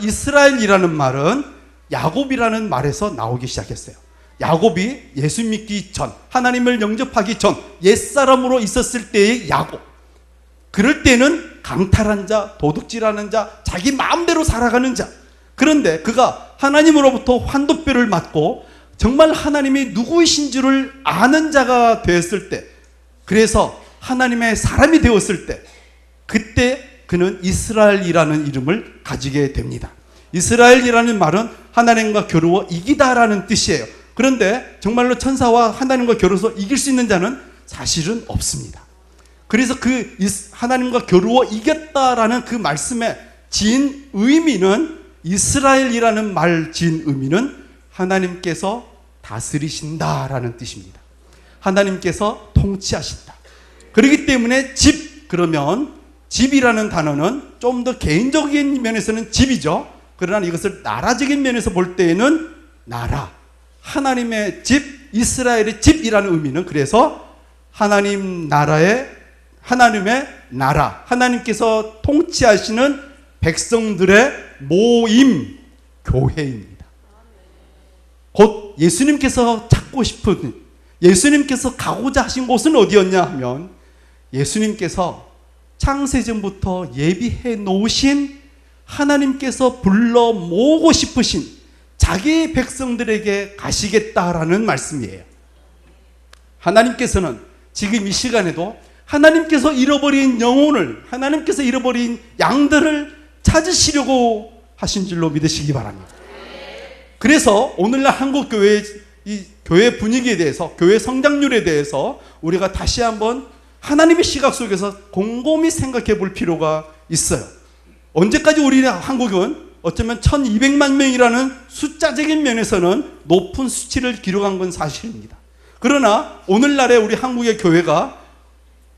이스라엘이라는 말은 야곱이라는 말에서 나오기 시작했어요. 야곱이 예수 믿기 전, 하나님을 영접하기 전 옛사람으로 있었을 때의 야곱, 그럴 때는 강탈한 자, 도둑질하는 자, 자기 마음대로 살아가는 자. 그런데 그가 하나님으로부터 환도뼈를 맞고 정말 하나님이 누구이신 줄을 아는 자가 되었을 때, 그래서 하나님의 사람이 되었을 때, 그때 그는 이스라엘이라는 이름을 가지게 됩니다. 이스라엘이라는 말은 하나님과 겨루어 이기다라는 뜻이에요. 그런데 정말로 천사와 하나님과 겨루어서 이길 수 있는 자는 사실은 없습니다. 그래서 그 하나님과 겨루어 이겼다라는 그 말씀의 진 의미는, 이스라엘이라는 말 진 의미는 하나님께서 다스리신다라는 뜻입니다. 하나님께서 통치하신다. 그렇기 때문에 그러면 집이라는 단어는 좀 더 개인적인 면에서는 집이죠. 그러나 이것을 나라적인 면에서 볼 때에는 나라, 하나님의 집, 이스라엘의 집이라는 의미는, 그래서 하나님의 나라, 하나님께서 통치하시는 백성들의 모임, 교회입니다. 곧 예수님께서 찾고 싶은, 예수님께서 가고자 하신 곳은 어디였냐 하면 예수님께서 창세전부터 예비해 놓으신, 하나님께서 불러 모으고 싶으신 자기 백성들에게 가시겠다라는 말씀이에요. 하나님께서는 지금 이 시간에도 하나님께서 잃어버린 영혼을, 하나님께서 잃어버린 양들을 찾으시려고 하신 줄로 믿으시기 바랍니다. 그래서 오늘날 한국 교회의 이 교회 분위기에 대해서, 교회 성장률에 대해서 우리가 다시 한번 하나님의 시각 속에서 곰곰이 생각해 볼 필요가 있어요. 언제까지 우리 한국은 어쩌면 1200만 명이라는 숫자적인 면에서는 높은 수치를 기록한 건 사실입니다. 그러나 오늘날의 우리 한국의 교회가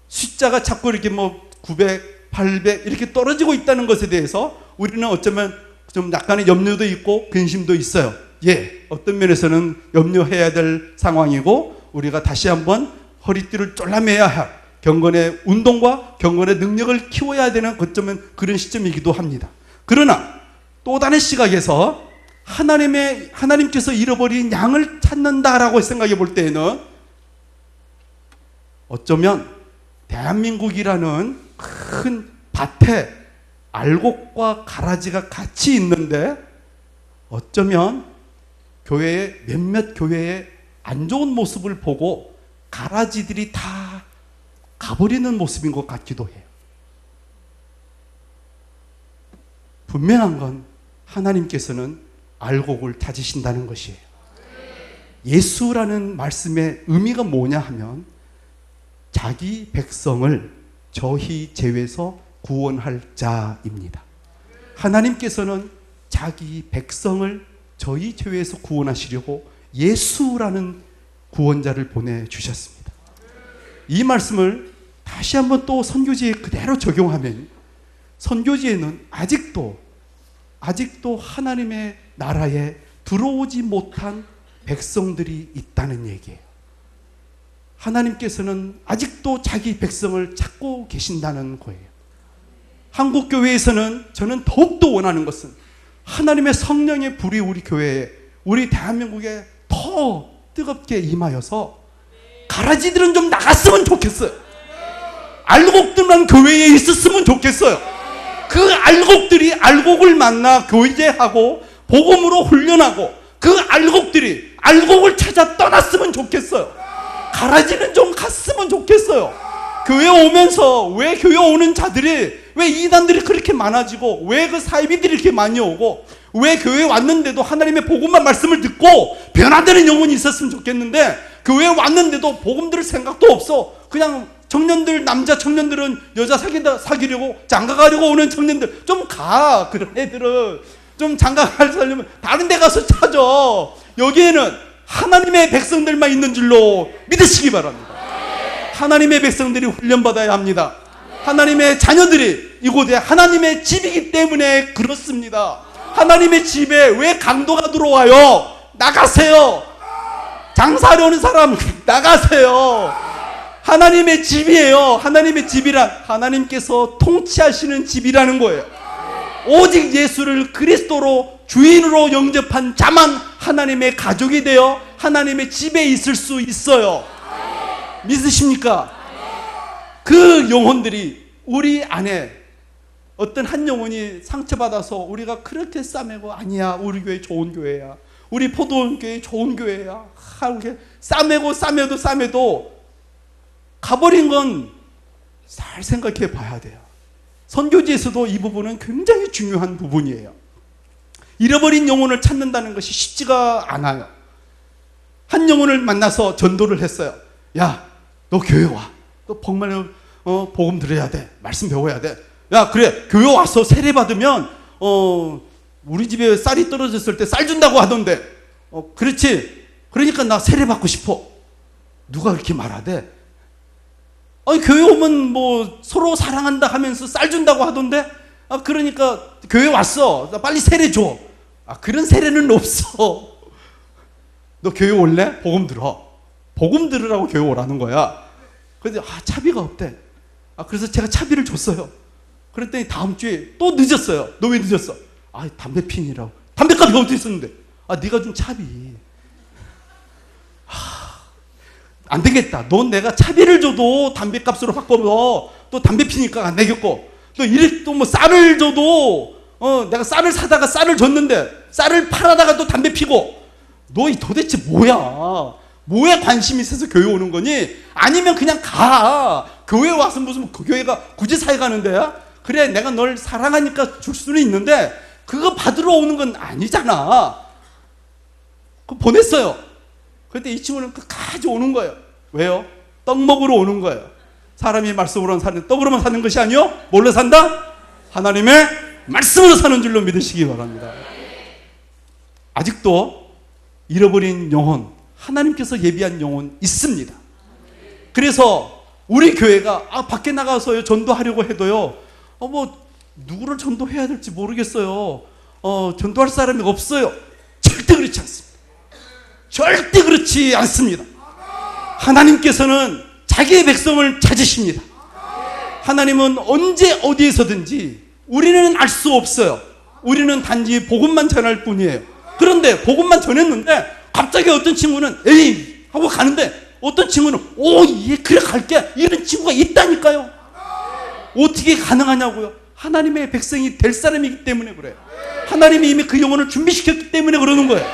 숫자가 자꾸 이렇게 900, 800 이렇게 떨어지고 있다는 것에 대해서 우리는 어쩌면 좀 약간의 염려도 있고 근심도 있어요. 어떤 면에서는 염려해야 될 상황이고, 우리가 다시 한번 허리띠를 졸라매야 할 경건의 운동과 경건의 능력을 키워야 되는 어쩌면 그런 시점이기도 합니다. 그러나 또 다른 시각에서 하나님께서 잃어버린 양을 찾는다라고 생각해 볼 때에는 어쩌면 대한민국이라는 큰 밭에 알곡과 가라지가 같이 있는데 어쩌면 몇몇 교회의 안 좋은 모습을 보고 가라지들이 다 가버리는 모습인 것 같기도 해요. 분명한 건 하나님께서는 알곡을 다지신다는 것이에요. 예수라는 말씀의 의미가 뭐냐 하면 자기 백성을 저희 죄에서 구원할 자입니다. 하나님께서는 자기 백성을 저희 죄에서 구원하시려고 예수라는 구원자를 보내주셨습니다. 이 말씀을 다시 한번 또 선교지에 그대로 적용하면 선교지에는 아직도 하나님의 나라에 들어오지 못한 백성들이 있다는 얘기예요. 하나님께서는 아직도 자기 백성을 찾고 계신다는 거예요. 한국교회에서는 저는 더욱더 원하는 것은 하나님의 성령의 불이 우리 교회에, 우리 대한민국에 더 뜨겁게 임하여서 가라지들은 좀 나갔으면 좋겠어요. 알곡들만 교회에 있었으면 좋겠어요. 그 알곡들이 알곡을 만나 교제하고 복음으로 훈련하고 그 알곡들이 알곡을 찾아 떠났으면 좋겠어요. 가라지는 좀 갔으면 좋겠어요. 교회 오면서 왜 교회 오는 자들이, 왜 이단들이 그렇게 많아지고, 왜 그 사이비들이 이렇게 많이 오고, 왜 교회에 왔는데도 하나님의 복음만 말씀을 듣고 변화되는 영혼이 있었으면 좋겠는데, 교회에 왔는데도 복음 들을 생각도 없어. 그냥 청년들, 남자 청년들은 여자 사귀려고 장가가려고 오는 청년들, 좀 가. 그런 애들은 좀 장가갈 살려면 다른 데 가서 찾아. 여기에는 하나님의 백성들만 있는 줄로 믿으시기 바랍니다. 하나님의 백성들이 훈련받아야 합니다. 하나님의 자녀들이 이곳에 하나님의 집이기 때문에 그렇습니다. 하나님의 집에 왜 강도가 들어와요? 나가세요. 장사하려 오는 사람 나가세요. 하나님의 집이에요. 하나님의 집이란 하나님께서 통치하시는 집이라는 거예요. 오직 예수를 그리스도로 주인으로 영접한 자만 하나님의 가족이 되어 하나님의 집에 있을 수 있어요. 믿으십니까? 그 영혼들이 우리 안에 어떤 한 영혼이 상처받아서 우리가 그렇게 싸매고, 아니야 우리 교회 좋은 교회야, 우리 포도원 교회 좋은 교회야, 이렇게 싸매도 가버린 건 잘 생각해 봐야 돼요. 선교지에서도 이 부분은 굉장히 중요한 부분이에요. 잃어버린 영혼을 찾는다는 것이 쉽지가 않아요. 한 영혼을 만나서 전도를 했어요. 야, 너 교회 와. 너 복만에 복음 들어야 돼. 말씀 배워야 돼. 야, 그래. 교회 와서 세례 받으면 우리 집에 쌀이 떨어졌을 때 쌀 준다고 하던데. 그렇지. 그러니까 나 세례 받고 싶어. 누가 그렇게 말하대? 아니, 교회 오면 뭐 서로 사랑한다 하면서 쌀 준다고 하던데. 그러니까 교회 왔어. 나 빨리 세례 줘. 그런 세례는 없어. 너 교회 올래? 복음 들어. 복음 들으라고 교회 오라는 거야. 그런데 차비가 없대. 그래서 제가 차비를 줬어요. 그랬더니 다음 주에 또 늦었어요. 너 왜 늦었어? 담배 피니라고. 담배값이 어디 있었는데? 네가 준 차비. 안 되겠다. 넌 내가 차비를 줘도 담배값으로 바꿔서 또 담배 피니까 안 되겠고, 또 뭐 쌀을 줘도 내가 쌀을 사다가 쌀을 줬는데 쌀을 팔아다가 또 담배 피고, 너 도대체 뭐야? 뭐에 관심이 있어서 교회 오는 거니? 아니면 그냥 가. 교회 와서 무슨 교회가 굳이 사회 가는 데야? 그래, 내가 널 사랑하니까 줄 수는 있는데 그거 받으러 오는 건 아니잖아. 그거 보냈어요. 그런데 이 친구는 끝까지 오는 거예요. 왜요? 떡 먹으러 오는 거예요. 사람이 말씀으로만 사는, 떡으로만 사는 것이 아니요. 뭘로 산다? 하나님의 말씀으로 사는 줄로 믿으시기 바랍니다. 아직도 잃어버린 영혼, 하나님께서 예비한 영혼 있습니다. 그래서 우리 교회가 밖에 나가서 전도하려고 해도요, 뭐 누구를 전도해야 될지 모르겠어요. 전도할 사람이 없어요. 절대 그렇지 않습니다. 절대 그렇지 않습니다. 하나님께서는 자기의 백성을 찾으십니다. 하나님은 언제 어디에서든지, 우리는 알 수 없어요. 우리는 단지 복음만 전할 뿐이에요. 그런데 복음만 전했는데 갑자기 어떤 친구는 에이 하고 가는데, 어떤 친구는 예 그래 갈게, 이런 친구가 있다니까요. 어떻게 가능하냐고요? 하나님의 백성이 될 사람이기 때문에 그래요. 하나님이 이미 그 영혼을 준비시켰기 때문에 그러는 거예요.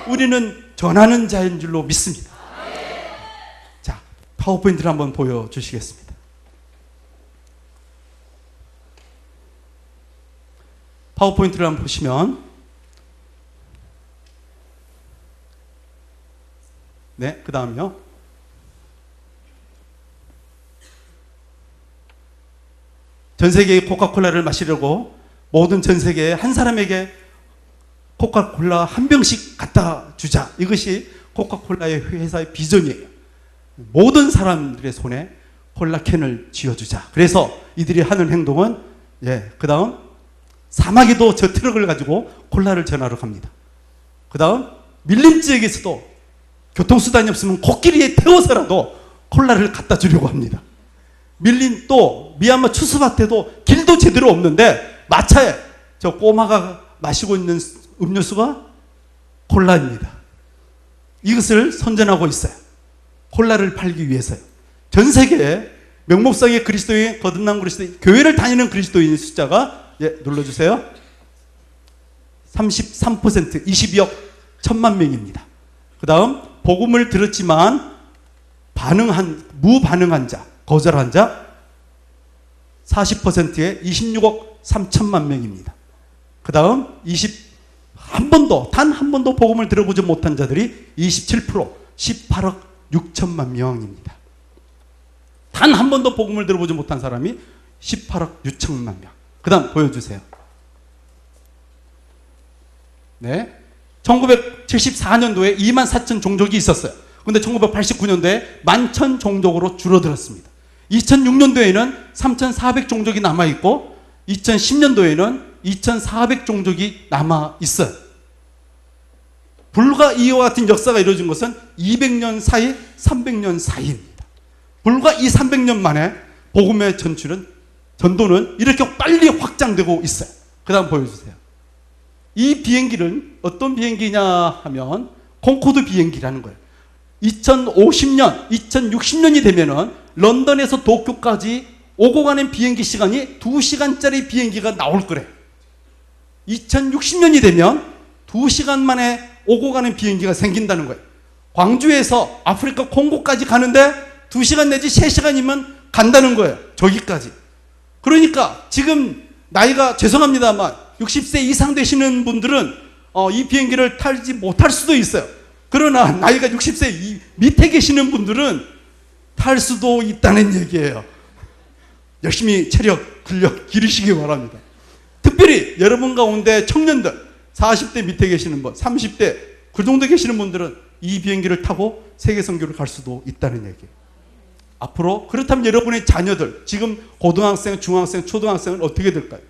우리는 전하는 자인 줄로 믿습니다. 자, 파워포인트를 한번 보여주시겠습니다. 파워포인트를 한번 보시면, 네, 그 다음요. 전 세계의 코카콜라를 마시려고 모든 전 세계에 한 사람에게 코카콜라 한 병씩 갖다 주자. 이것이 코카콜라의 회사의 비전이에요. 모든 사람들의 손에 콜라캔을 쥐어주자. 그래서 이들이 하는 행동은, 그 다음 사막에도 저 트럭을 가지고 콜라를 전하러 갑니다. 그 다음 밀림 지역에서도 교통수단이 없으면 코끼리에 태워서라도 콜라를 갖다 주려고 합니다. 밀린 또 미얀마 추수밭에도 길도 제대로 없는데 마차에 저 꼬마가 마시고 있는 음료수가 콜라입니다. 이것을 선전하고 있어요. 콜라를 팔기 위해서요. 전 세계에 명목상의 그리스도인, 거듭난 그리스도인, 교회를 다니는 그리스도인의 숫자가, 눌러주세요. 33%, 22억 1천만 명입니다. 그 다음 복음을 들었지만 무반응한 자, 거절한 자 40%의 26억 3천만 명입니다. 그 다음 단 한 번도 복음을 들어보지 못한 자들이 27%, 18억 6천만 명입니다. 단 한 번도 복음을 들어보지 못한 사람이 18억 6천만 명. 그 다음 보여주세요. 네. 1974년도에 2만 4천 종족이 있었어요. 근데 1989년도에 11,000 종족으로 줄어들었습니다. 2006년도에는 3,400 종족이 남아있고 2010년도에는 2,400 종족이 남아있어요. 불과 이와 같은 역사가 이루어진 것은 200년 사이, 300년 사이입니다. 불과 이 300년 만에 복음의 전도는 이렇게 빨리 확장되고 있어요. 그 다음 보여주세요. 이 비행기는 어떤 비행기냐 하면 콩코드 비행기라는 거예요. 2050년, 2060년이 되면은 런던에서 도쿄까지 오고 가는 비행기 시간이 2시간짜리 비행기가 나올 거래요. 2060년이 되면 2시간 만에 오고 가는 비행기가 생긴다는 거예요. 광주에서 아프리카 콩고까지 가는데 2시간 내지 3시간이면 간다는 거예요. 저기까지. 그러니까 지금 나이가 죄송합니다만 60세 이상 되시는 분들은 이 비행기를 타지 못할 수도 있어요. 그러나 나이가 60세 밑에 계시는 분들은 탈 수도 있다는 얘기예요. 열심히 체력, 근력 기르시기 바랍니다. 특별히 여러분 가운데 청년들, 40대 밑에 계시는 분, 30대 그 정도 계시는 분들은 이 비행기를 타고 세계 선교를 갈 수도 있다는 얘기예요. 앞으로 그렇다면 여러분의 자녀들, 지금 고등학생, 중학생, 초등학생은 어떻게 될까요?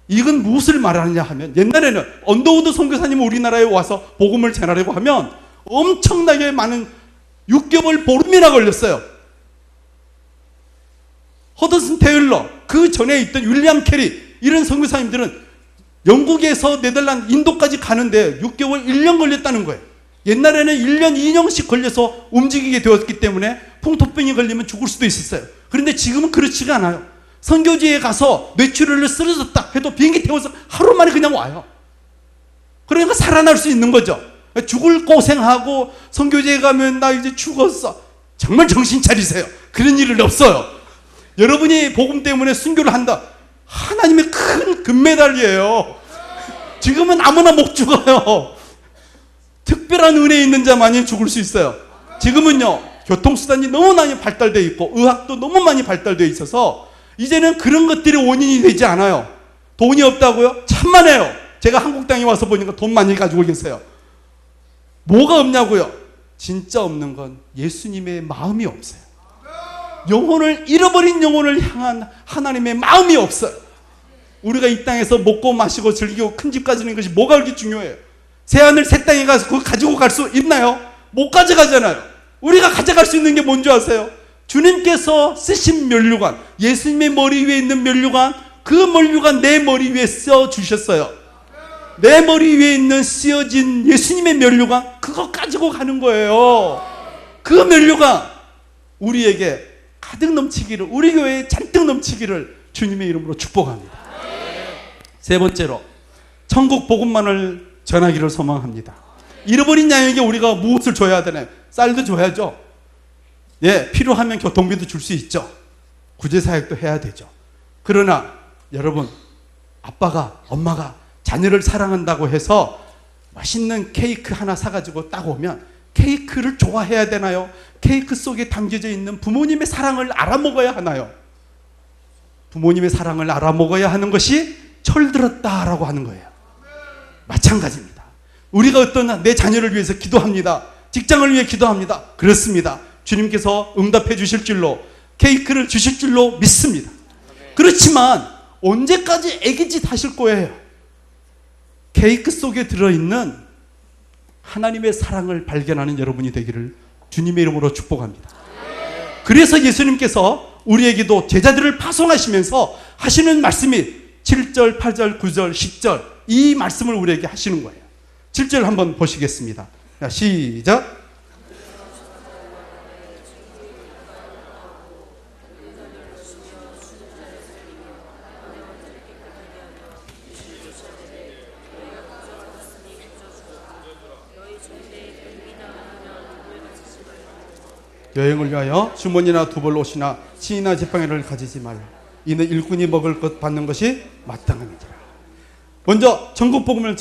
이건 무엇을 말하느냐 하면, 옛날에는 언더우드 선교사님이 우리나라에 와서 복음을 전하려고 하면 엄청나게 많은 6개월 보름이나 걸렸어요. 허드슨 테일러, 그 전에 있던 윌리엄 캐리, 이런 선교사님들은 영국에서 네덜란드, 인도까지 가는데 6개월, 1년 걸렸다는 거예요. 옛날에는 1년, 2년씩 걸려서 움직이게 되었기 때문에 풍토병이 걸리면 죽을 수도 있었어요. 그런데 지금은 그렇지가 않아요. 선교지에 가서 뇌출혈을 쓰러졌다 해도 비행기 태워서 하루 만에 그냥 와요. 그러니까 살아날 수 있는 거죠. 죽을 고생하고 선교지에 가면 나 이제 죽었어. 정말 정신 차리세요. 그런 일은 없어요. 여러분이 복음 때문에 순교를 한다. 하나님의 큰 금메달이에요. 지금은 아무나 못 죽어요. 특별한 은혜 있는 자만이 죽을 수 있어요. 지금은요, 교통수단이 너무 많이 발달되어 있고 의학도 너무 많이 발달되어 있어서 이제는 그런 것들이 원인이 되지 않아요. 돈이 없다고요? 천만에요. 제가 한국 땅에 와서 보니까 돈 많이 가지고 계세요. 뭐가 없냐고요? 진짜 없는 건 예수님의 마음이 없어요. 잃어버린 영혼을 향한 하나님의 마음이 없어요. 우리가 이 땅에서 먹고 마시고 즐기고 큰 집 가지는 것이 뭐가 그렇게 중요해요? 새하늘 새 땅에 가서 그거 가지고 갈 수 있나요? 못 가져가잖아요. 우리가 가져갈 수 있는 게 뭔지 아세요? 주님께서 쓰신 면류관, 예수님의 머리 위에 있는 면류관, 그 면류관 내 머리 위에 써 주셨어요. 내 머리 위에 있는 쓰여진 예수님의 면류관, 그거 가지고 가는 거예요. 그 면류관 우리에게 가득 넘치기를, 우리 교회에 잔뜩 넘치기를 주님의 이름으로 축복합니다. 세 번째로, 천국 복음만을 전하기를 소망합니다. 잃어버린 양에게 우리가 무엇을 줘야 되나요? 쌀도 줘야죠. 필요하면 교통비도 줄 수 있죠. 구제사역도 해야 되죠. 그러나 여러분, 아빠가, 엄마가 자녀를 사랑한다고 해서 맛있는 케이크 하나 사가지고 딱 오면 케이크를 좋아해야 되나요? 케이크 속에 담겨져 있는 부모님의 사랑을 알아먹어야 하나요? 부모님의 사랑을 알아먹어야 하는 것이 철들었다라고 하는 거예요. 마찬가지입니다. 우리가 어떤 내 자녀를 위해서 기도합니다. 직장을 위해 기도합니다. 그렇습니다. 주님께서 응답해 주실 줄로, 케이크를 주실 줄로 믿습니다. 그렇지만 언제까지 애기짓 하실 거예요? 케이크 속에 들어있는 하나님의 사랑을 발견하는 여러분이 되기를 주님의 이름으로 축복합니다. 그래서 예수님께서 우리에게도 제자들을 파송하시면서 하시는 말씀이 7절, 8절, 9절, 10절 이 말씀을 우리에게 하시는 거예요. 7절 한번 보시겠습니다. 자, 시작. 여행을 위하여 주머니나 두벌 옷이나 치이나 지팡이를 가지지 말라. 이는 일꾼이 먹을 것 받는 것이 마땅함이니라. 먼저 전국 복음을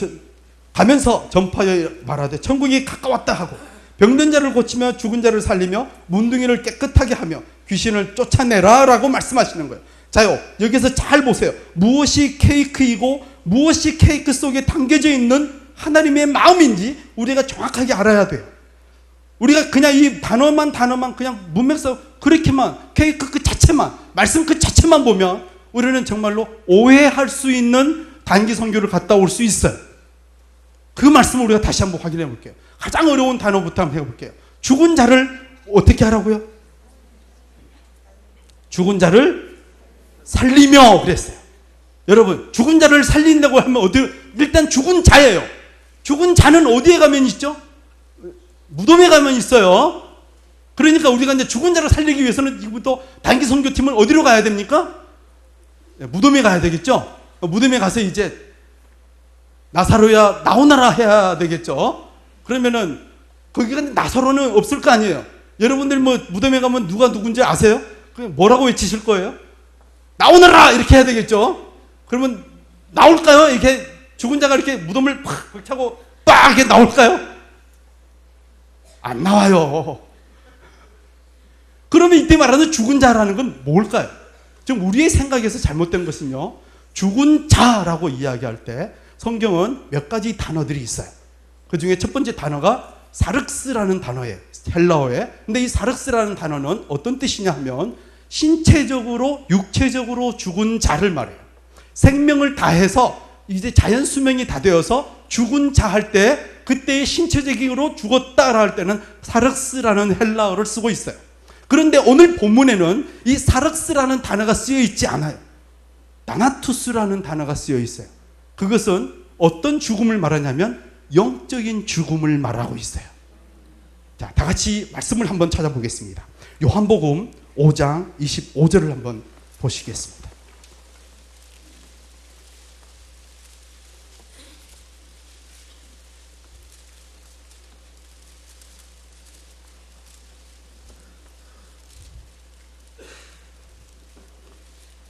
가면서 전파하여 말하되 천국이 가까웠다 하고, 병든 자를 고치며 죽은 자를 살리며 문둥이를 깨끗하게 하며 귀신을 쫓아내라 라고 말씀하시는 거예요. 자요, 여기서 잘 보세요. 무엇이 케이크이고 무엇이 케이크 속에 담겨져 있는 하나님의 마음인지 우리가 정확하게 알아야 돼요. 우리가 그냥 이 단어만 그냥 문맥상 그렇게만, 케이크 그 자체만, 말씀 그 자체만 보면 우리는 정말로 오해할 수 있는 단기 선교를 갔다 올 수 있어요. 그 말씀을 우리가 다시 한번 확인해 볼게요. 가장 어려운 단어부터 한번 해볼게요. 죽은 자를 어떻게 하라고요? 죽은 자를 살리며 그랬어요. 여러분, 죽은 자를 살린다고 하면 일단 죽은 자예요. 죽은 자는 어디에 가면 있죠? 무덤에 가면 있어요. 그러니까 우리가 이제 죽은 자를 살리기 위해서는 지금부터 단기 선교팀은 어디로 가야 됩니까? 무덤에 가야 되겠죠? 무덤에 가서 이제 나사로야 나오너라 해야 되겠죠? 그러면은 거기가 나사로는 없을 거 아니에요. 여러분들 뭐 무덤에 가면 누가 누군지 아세요? 그냥 뭐라고 외치실 거예요? 나오너라 이렇게 해야 되겠죠? 그러면 나올까요? 이렇게 죽은 자가 이렇게 무덤을 팍 차고 빡 이렇게 나올까요? 안 나와요. 그러면 이때 말하는 죽은 자라는 건 뭘까요? 지금 우리의 생각에서 잘못된 것은요, 죽은 자라고 이야기할 때 성경은 몇 가지 단어들이 있어요. 그 중에 첫 번째 단어가 사륵스라는 단어예요. 헬라어에. 근데 이 사륵스라는 단어는 어떤 뜻이냐 하면 신체적으로, 육체적으로 죽은 자를 말해요. 생명을 다해서 이제 자연 수명이 다 되어서 죽은 자 할 때, 그때의 신체적으로 죽었다라 할 때는 사륵스라는 헬라어를 쓰고 있어요. 그런데 오늘 본문에는 이 사륵스라는 단어가 쓰여 있지 않아요. 다나투스라는 단어가 쓰여 있어요. 그것은 어떤 죽음을 말하냐면 영적인 죽음을 말하고 있어요. 자, 다 같이 말씀을 한번 찾아보겠습니다. 요한복음 5장 25절을 한번 보시겠습니다.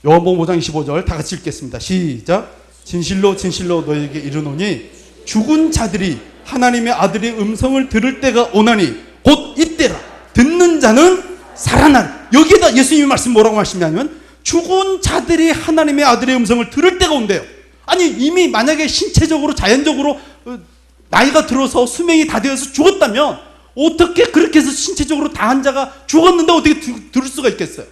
요한복음 5장 25절 다 같이 읽겠습니다. 시작. 진실로 진실로 너희에게 이르노니 죽은 자들이 하나님의 아들의 음성을 들을 때가 오나니 곧 이때라. 듣는 자는 살아나리. 여기에다 예수님이 말씀 뭐라고 하시냐면 죽은 자들이 하나님의 아들의 음성을 들을 때가 온대요. 아니 이미 만약에 신체적으로 자연적으로 나이가 들어서 수명이 다 되어서 죽었다면 어떻게 그렇게 해서 신체적으로 다한 자가 죽었는데 어떻게 들을 수가 있겠어요?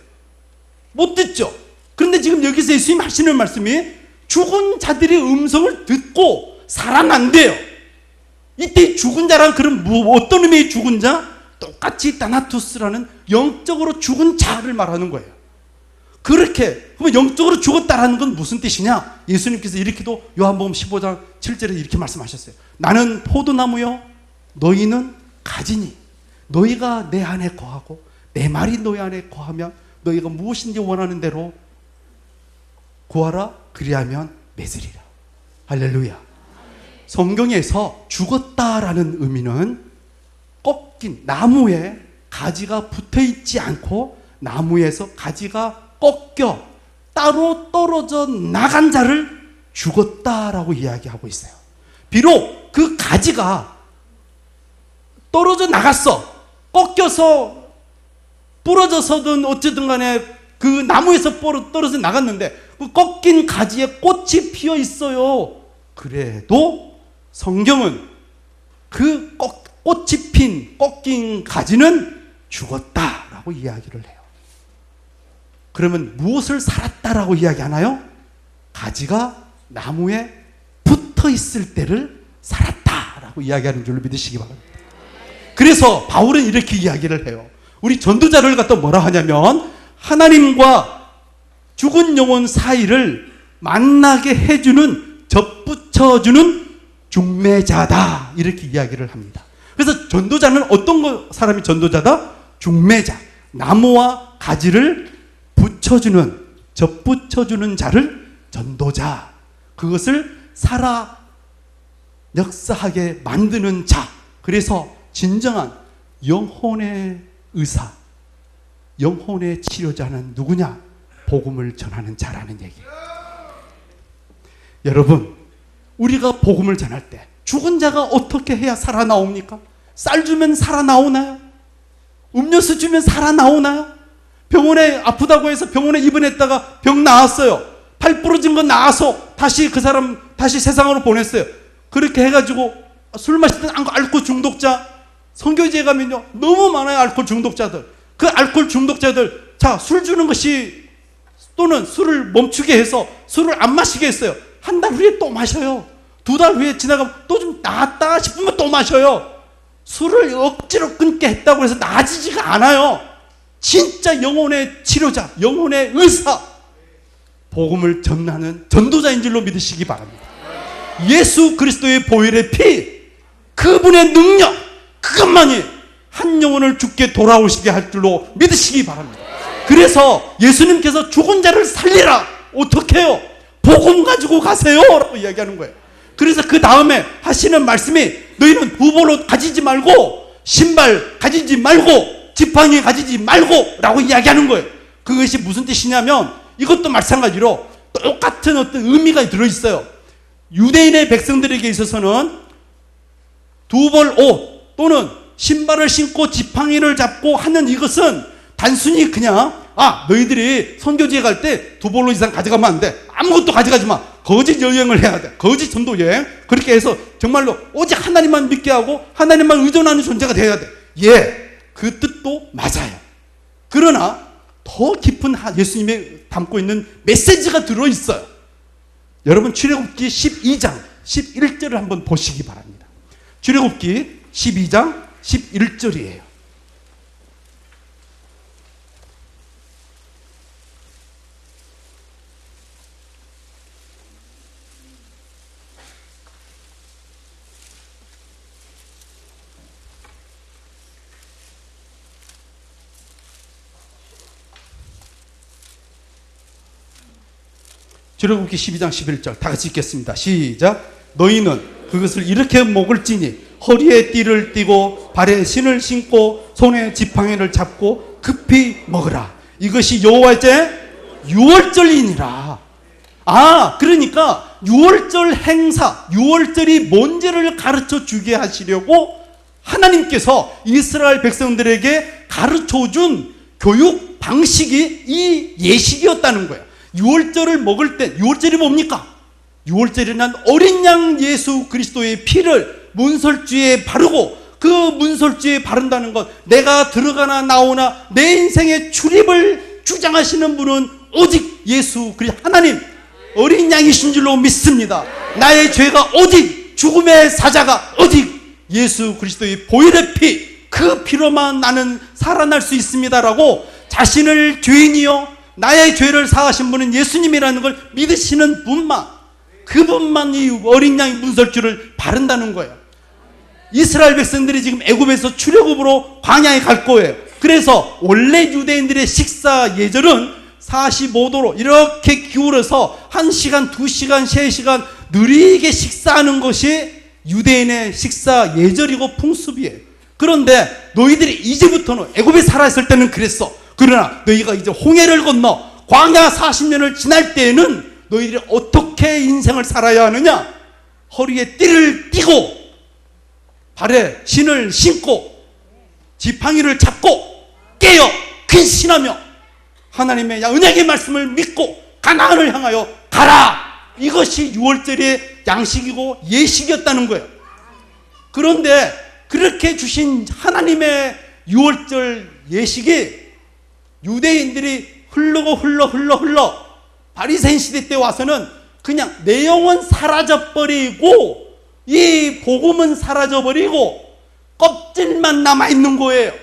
못 듣죠. 그런데 지금 여기서 예수님 하시는 말씀이 죽은 자들이 음성을 듣고 살아난대요. 이때 죽은 자란 그럼 어떤 의미의 죽은 자? 똑같이 다나투스라는 영적으로 죽은 자를 말하는 거예요. 그렇게 그러면 영적으로 죽었다라는 건 무슨 뜻이냐? 예수님께서 이렇게도 요한복음 15장 7절에 이렇게 말씀하셨어요. 나는 포도나무요 너희는 가지니 너희가 내 안에 거하고 내 말이 너희 안에 거하면 너희가 무엇인지 원하는 대로 구하라. 그리하면 맺으리라. 할렐루야. 성경에서 죽었다라는 의미는 꺾인 나무에 가지가 붙어 있지 않고 나무에서 가지가 꺾여 따로 떨어져 나간 자를 죽었다라고 이야기하고 있어요. 비록 그 가지가 떨어져 나갔어. 꺾여서 부러져서든 어쨌든 간에 그 나무에서 떨어져 나갔는데 그 꺾인 가지에 꽃이 피어 있어요. 그래도 성경은 그 꽃이 핀 꺾인 가지는 죽었다라고 이야기를 해요. 그러면 무엇을 살았다라고 이야기하나요? 가지가 나무에 붙어 있을 때를 살았다라고 이야기하는 줄로 믿으시기 바랍니다. 그래서 바울은 이렇게 이야기를 해요. 우리 전도자를 갖다 뭐라 하냐면 하나님과 죽은 영혼 사이를 만나게 해주는 접붙여주는 중매자다 이렇게 이야기를 합니다. 그래서 전도자는 어떤 사람이 전도자다? 중매자, 나무와 가지를 붙여주는, 접붙여주는 자를 전도자, 그것을 살아 역사하게 만드는 자. 그래서 진정한 영혼의 의사, 영혼의 치료자는 누구냐? 복음을 전하는 자라는 얘기예요. 여러분, 우리가 복음을 전할 때 죽은 자가 어떻게 해야 살아나옵니까? 쌀 주면 살아나오나요? 음료수 주면 살아나오나요? 병원에 아프다고 해서 병원에 입원했다가 병 나았어요. 팔 부러진 거 나아서 다시 그 사람 다시 세상으로 보냈어요. 그렇게 해가지고 술 마시던 알코올 중독자, 선교지에 가면요 너무 많아요. 알코올 중독자들. 그 알코올 중독자들, 자, 술 주는 것이 또는 술을 멈추게 해서 술을 안 마시게 했어요. 한 달 후에 또 마셔요. 두 달 후에 지나가면 또 좀 나았다 싶으면 또 마셔요. 술을 억지로 끊게 했다고 해서 나아지지가 않아요. 진짜 영혼의 치료자, 영혼의 의사, 복음을 전하는 전도자인 줄로 믿으시기 바랍니다. 예수 그리스도의 보혈의 피, 그분의 능력, 그것만이 한 영혼을 죽게 돌아오시게 할 줄로 믿으시기 바랍니다. 그래서 예수님께서 죽은 자를 살리라. 어떻게 해요? 복음 가지고 가세요 라고 이야기하는 거예요. 그래서 그 다음에 하시는 말씀이 너희는 부보로 가지지 말고 신발 가지지 말고 지팡이 가지지 말고 라고 이야기하는 거예요. 그것이 무슨 뜻이냐면 이것도 마찬가지로 똑같은 어떤 의미가 들어있어요. 유대인의 백성들에게 있어서는 두 벌 옷 또는 신발을 신고 지팡이를 잡고 하는 이것은 단순히 그냥 너희들이 선교지에 갈 때 두 벌로 이상 가져가면 안 돼. 아무것도 가져가지 마. 거짓 여행을 해야 돼. 거짓 전도 여행. 그렇게 해서 정말로 오직 하나님만 믿게 하고 하나님만 의존하는 존재가 돼야 돼. 예, 그 뜻도 맞아요. 그러나 더 깊은 예수님이 담고 있는 메시지가 들어있어요. 여러분 출애굽기 12장 11절을 한번 보시기 바랍니다. 출애굽기 12장 11절이에요. 출애굽기 12장 11절 다 같이 읽겠습니다. 시작. 너희는 그것을 이렇게 먹을지니 허리에 띠를 띠고 발에 신을 신고 손에 지팡이를 잡고 급히 먹으라. 이것이 여호와의 유월절이니라. 그러니까 유월절 행사, 유월절이 뭔지를 가르쳐 주게 하시려고 하나님께서 이스라엘 백성들에게 가르쳐 준 교육 방식이 이 예식이었다는 거예요. 유월절을 먹을 때, 유월절이 뭡니까? 유월절이란 어린 양 예수 그리스도의 피를 문설주에 바르고 그 문설주에 바른다는 것, 내가 들어가나 나오나 내 인생의 출입을 주장하시는 분은 오직 예수 그리스도 하나님 어린 양이신 줄로 믿습니다. 나의 죄가 오직 죽음의 사자가 오직 예수 그리스도의 보혈의 피, 그 피로만 나는 살아날 수 있습니다라고 자신을 죄인이요 나의 죄를 사하신 분은 예수님이라는 걸 믿으시는 분만, 그분만 이 어린 양의 문설주를 바른다는 거예요. 이스라엘 백성들이 지금 애굽에서 출애굽으로 광야에 갈 거예요. 그래서 원래 유대인들의 식사 예절은 45도로 이렇게 기울어서 1시간, 2시간, 3시간 느리게 식사하는 것이 유대인의 식사 예절이고 풍습이에요. 그런데 너희들이 이제부터는 애굽에 살아있을 때는 그랬어. 그러나 너희가 이제 홍해를 건너 광야 40년을 지날 때에는 너희들이 어떻게 인생을 살아야 하느냐? 허리에 띠를 띠고 발에 신을 신고 지팡이를 잡고 깨어 근신하며 하나님의 은혜의 말씀을 믿고 가나안을 향하여 가라. 이것이 유월절의 양식이고 예식이었다는 거예요. 그런데 그렇게 주신 하나님의 유월절 예식이 유대인들이 흘러 바리새인 시대 때 와서는 그냥 내용은 사라져버리고 이 복음은 사라져버리고 껍질만 남아있는 거예요.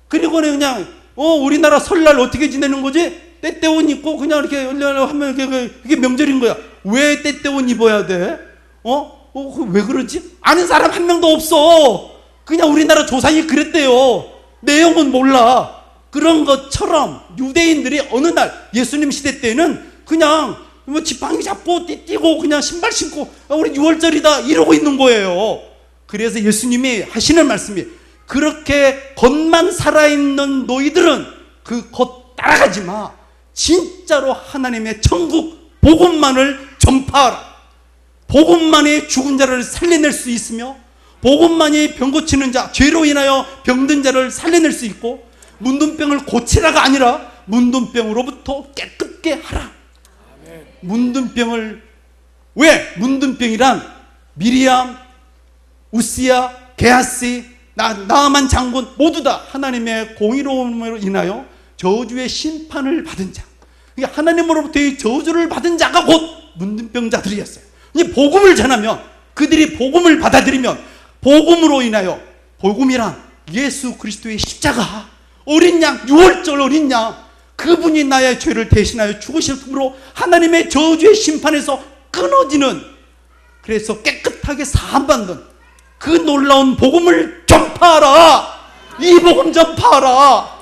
그리고는 그냥 우리나라 설날 어떻게 지내는 거지? 떼떼옷 입고 그냥 이렇게 하면 이게 명절인 거야. 왜 떼떼옷 입어야 돼? 왜 그러지? 아는 사람 한 명도 없어. 그냥 우리나라 조상이 그랬대요. 내용은 몰라. 그런 것처럼 유대인들이 어느 날 예수님 시대 때는 그냥 뭐 지팡이 잡고 띠고 그냥 신발 신고 우리 유월절이다 이러고 있는 거예요. 그래서 예수님이 하시는 말씀이 그렇게 겉만 살아있는 너희들은 그 겉 따라가지 마. 진짜로 하나님의 천국 복음만을 전파하라. 복음만이 죽은 자를 살려낼 수 있으며 복음만이 병 고치는 자, 죄로 인하여 병든 자를 살려낼 수 있고 문둥병을 고치라가 아니라 문둥병으로부터 깨끗게 하라. 문둥병을 왜? 문둥병이란 미리암, 우시야, 게하시, 나아만 장군 모두 다 하나님의 공의로움으로 인하여 저주의 심판을 받은 자. 그러니까 하나님으로부터의 저주를 받은 자가 곧 문둥병자들이었어요. 이제 복음을 전하면 그들이 복음을 받아들이면 복음으로 인하여 복음이란 예수 그리스도의 십자가 어린 양 유월절 어린 양 그분이 나의 죄를 대신하여 죽으심으로 하나님의 저주의 심판에서 끊어지는 그래서 깨끗하게 사함받는 그 놀라운 복음을 전파하라. 이 복음 전파하라.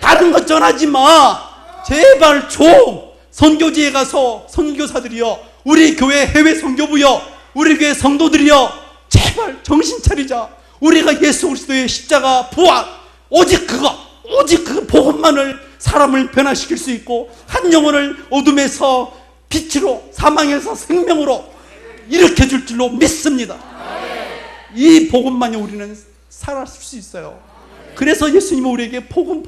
다른 것 전하지 마. 제발 좀 선교지에 가서 선교사들이여 우리 교회 해외 선교부여 우리 교회 성도들이여 제발 정신 차리자. 우리가 예수 그리스도의 십자가 부활 오직 그 복음만을 사람을 변화시킬 수 있고 한 영혼을 어둠에서 빛으로 사망에서 생명으로 일으켜줄 줄로 믿습니다. 이 복음만이 우리는 살아갈 수 있어요. 그래서 예수님은 우리에게 복음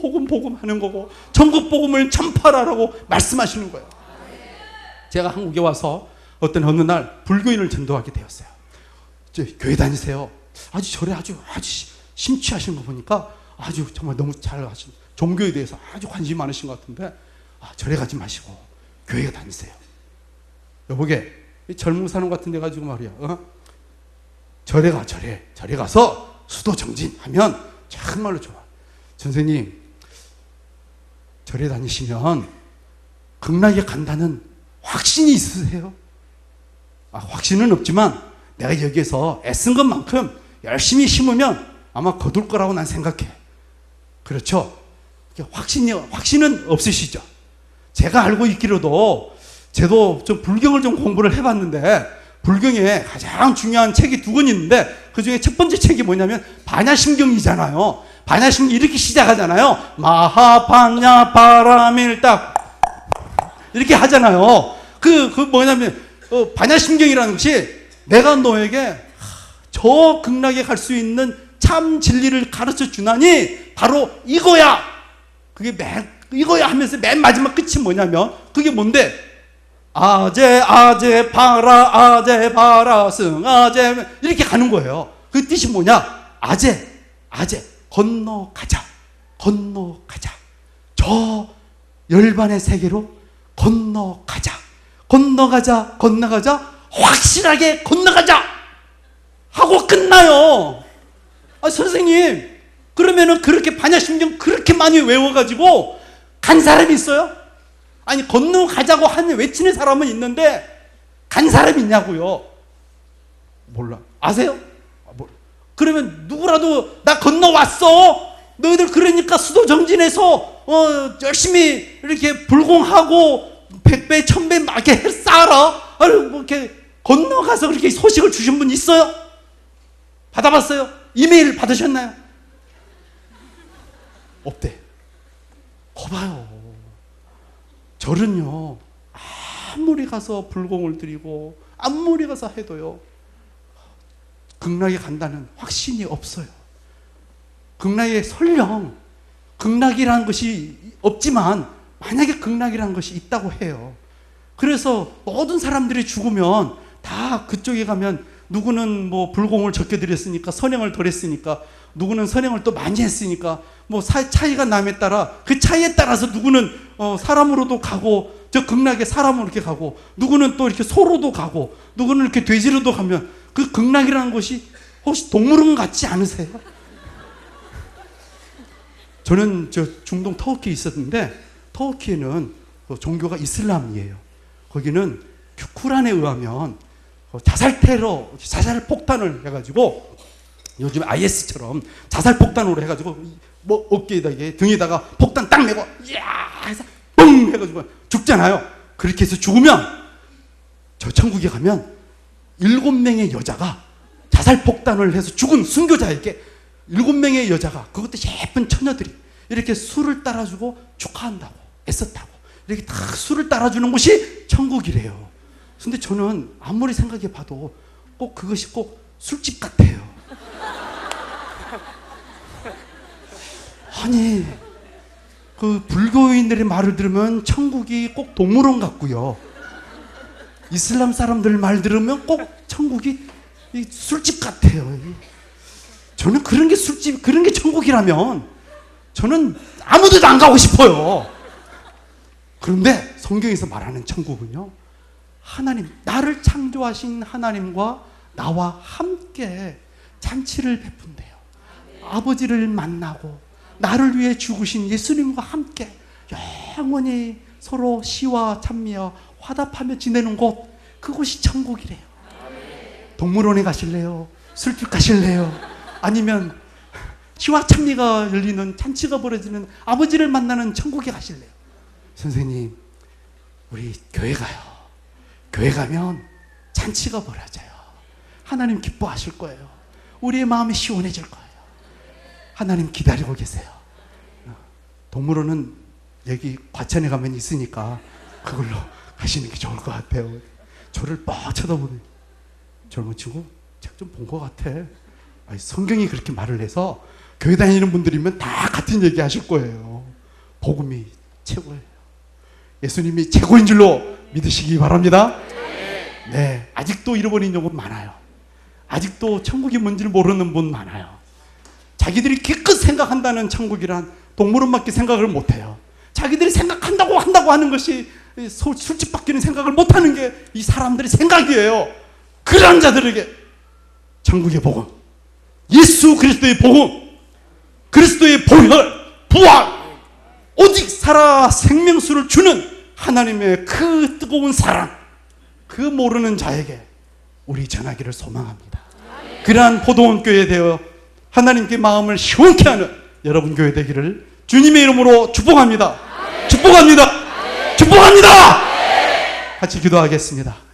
하는 거고 전국 복음을 전파하라고 말씀하시는 거예요. 제가 한국에 와서 어떤 어느 날 불교인을 전도하게 되었어요. 교회 다니세요. 아주 절에 아주 심취하시는 거 보니까 아주 정말 너무 잘 하신 종교에 대해서 아주 관심이 많으신 것 같은데 절에 가지 마시고 교회 다니세요. 여보게 젊은 사람 같은 데 가지고 말이야 절에 가서 수도 정진하면 정말로 좋아. 선생님 절에 다니시면 극락에 간다는 확신이 있으세요? 확신은 없지만 내가 여기에서 애쓴 것만큼 열심히 심으면 아마 거둘 거라고 난 생각해. 그렇죠? 확신은 없으시죠? 제가 알고 있기로도 저도 좀 불경을 좀 공부를 해봤는데 불경에 가장 중요한 책이 두 권 있는데 그 중에 첫 번째 책이 뭐냐면 반야심경이잖아요. 반야심경 이렇게 시작하잖아요. 마하반야 바라밀딱 이렇게 하잖아요. 그 뭐냐면 반야심경이라는 것이 내가 너에게 저 극락에 갈 수 있는 참 진리를 가르쳐 주나니 바로 이거야. 이거야 하면서 맨 마지막 끝이 뭐냐면 그게 뭔데? 아제 바라 승아제 이렇게 가는 거예요. 그 뜻이 뭐냐? 아제 건너가자. 저 열반의 세계로 건너가자. 확실하게 건너가자 하고 끝나요. 선생님 그러면은 그렇게 반야심경 그렇게 많이 외워가지고 간 사람이 있어요? 아니 건너가자고 하는 외치는 사람은 있는데 간 사람이 있냐고요? 몰라. 아세요? 그러면 누구라도 나 건너왔어. 너희들 그러니까 수도 정진해서 열심히 이렇게 불공하고 100배 1000배 막 이렇게 쌓아라. 뭐 이렇게 건너가서 그렇게 소식을 주신 분 있어요? 받아봤어요? 이메일 받으셨나요? 없대. 거봐요. 절은요 아무리 가서 불공을 드리고 아무리 가서 해도요, 극락에 간다는 확신이 없어요. 극락에 설령 극락이라는 것이 없지만 만약에 극락이라는 것이 있다고 해요. 그래서 모든 사람들이 죽으면 다 그쪽에 가면 누구는 뭐 불공을 적게 드렸으니까 선행을 덜 했으니까, 누구는 선행을 또 많이 했으니까 뭐 차이가 남에 따라 그 차이에 따라서 누구는 사람으로도 가고 저 극락에 사람으로 이렇게 가고, 누구는 또 이렇게 소로도 가고, 누구는 이렇게 돼지로도 가면 그 극락이라는 것이 혹시 동물원 같지 않으세요? 저는 저 중동 터키에 있었는데, 터키에는 종교가 이슬람이에요. 거기는 쿠란에 의하면 자살 테러, 자살 폭탄을 해가지고, 요즘 IS처럼 자살 폭탄으로 해가지고 뭐 어깨에다 등에다가 폭탄 딱 메고 야 해서 뻥 해가지고 죽잖아요. 그렇게 해서 죽으면 저 천국에 가면 7명의 여자가 자살 폭탄을 해서 죽은 순교자에게 7명의 여자가, 그것도 예쁜 처녀들이 이렇게 술을 따라주고 축하한다고, 애썼다고 이렇게 다 술을 따라주는 곳이 천국이래요. 근데 저는 아무리 생각해 봐도 꼭 그것이 꼭 술집 같아요. 아니, 그 불교인들의 말을 들으면 천국이 꼭 동물원 같고요, 이슬람 사람들 말 들으면 꼭 천국이 술집 같아요. 저는 그런 게 술집, 그런 게 천국이라면 저는 아무 데도 안 가고 싶어요. 그런데 성경에서 말하는 천국은요, 하나님, 나를 창조하신 하나님과 나와 함께 잔치를 베푼대요. 아버지를 만나고 나를 위해 죽으신 예수님과 함께 영원히 서로 시와 찬미와 화답하며 지내는 곳, 그곳이 천국이래요. 동물원에 가실래요? 술집 가실래요? 아니면 시와 찬미가 열리는, 잔치가 벌어지는 아버지를 만나는 천국에 가실래요? 선생님, 우리 교회 가요. 교회 가면 잔치가 벌어져요. 하나님 기뻐하실 거예요. 우리의 마음이 시원해질 거예요. 하나님 기다리고 계세요. 동물원은 여기 과천에 가면 있으니까 그걸로 가시는 게 좋을 것 같아요. 저를 막 쳐다보는 젊은 친구, 책 좀 본 것 같아. 아니, 성경이 그렇게 말을 해서 교회 다니는 분들이면 다 같은 얘기 하실 거예요. 복음이 최고예요. 예수님이 최고인 줄로 믿으시기 바랍니다. 네, 아직도 잃어버린 영혼 많아요. 아직도 천국이 뭔지를 모르는 분 많아요. 자기들이 기껏 생각한다는 천국이란 동물원밖에 생각을 못해요. 자기들이 생각한다고 하는 것이 술집밖에는 생각을 못하는 게 이 사람들의 생각이에요. 그런 자들에게 천국의 복음, 예수 그리스도의 복음, 그리스도의 부활, 오직 살아 생명수를 주는 하나님의 그 뜨거운 사랑, 그 모르는 자에게 우리 전하기를 소망합니다. 그러한 포도원 교회 되어 하나님께 마음을 시원케 하는 여러분 교회 되기를 주님의 이름으로 축복합니다. 축복합니다. 축복합니다. 같이 기도하겠습니다.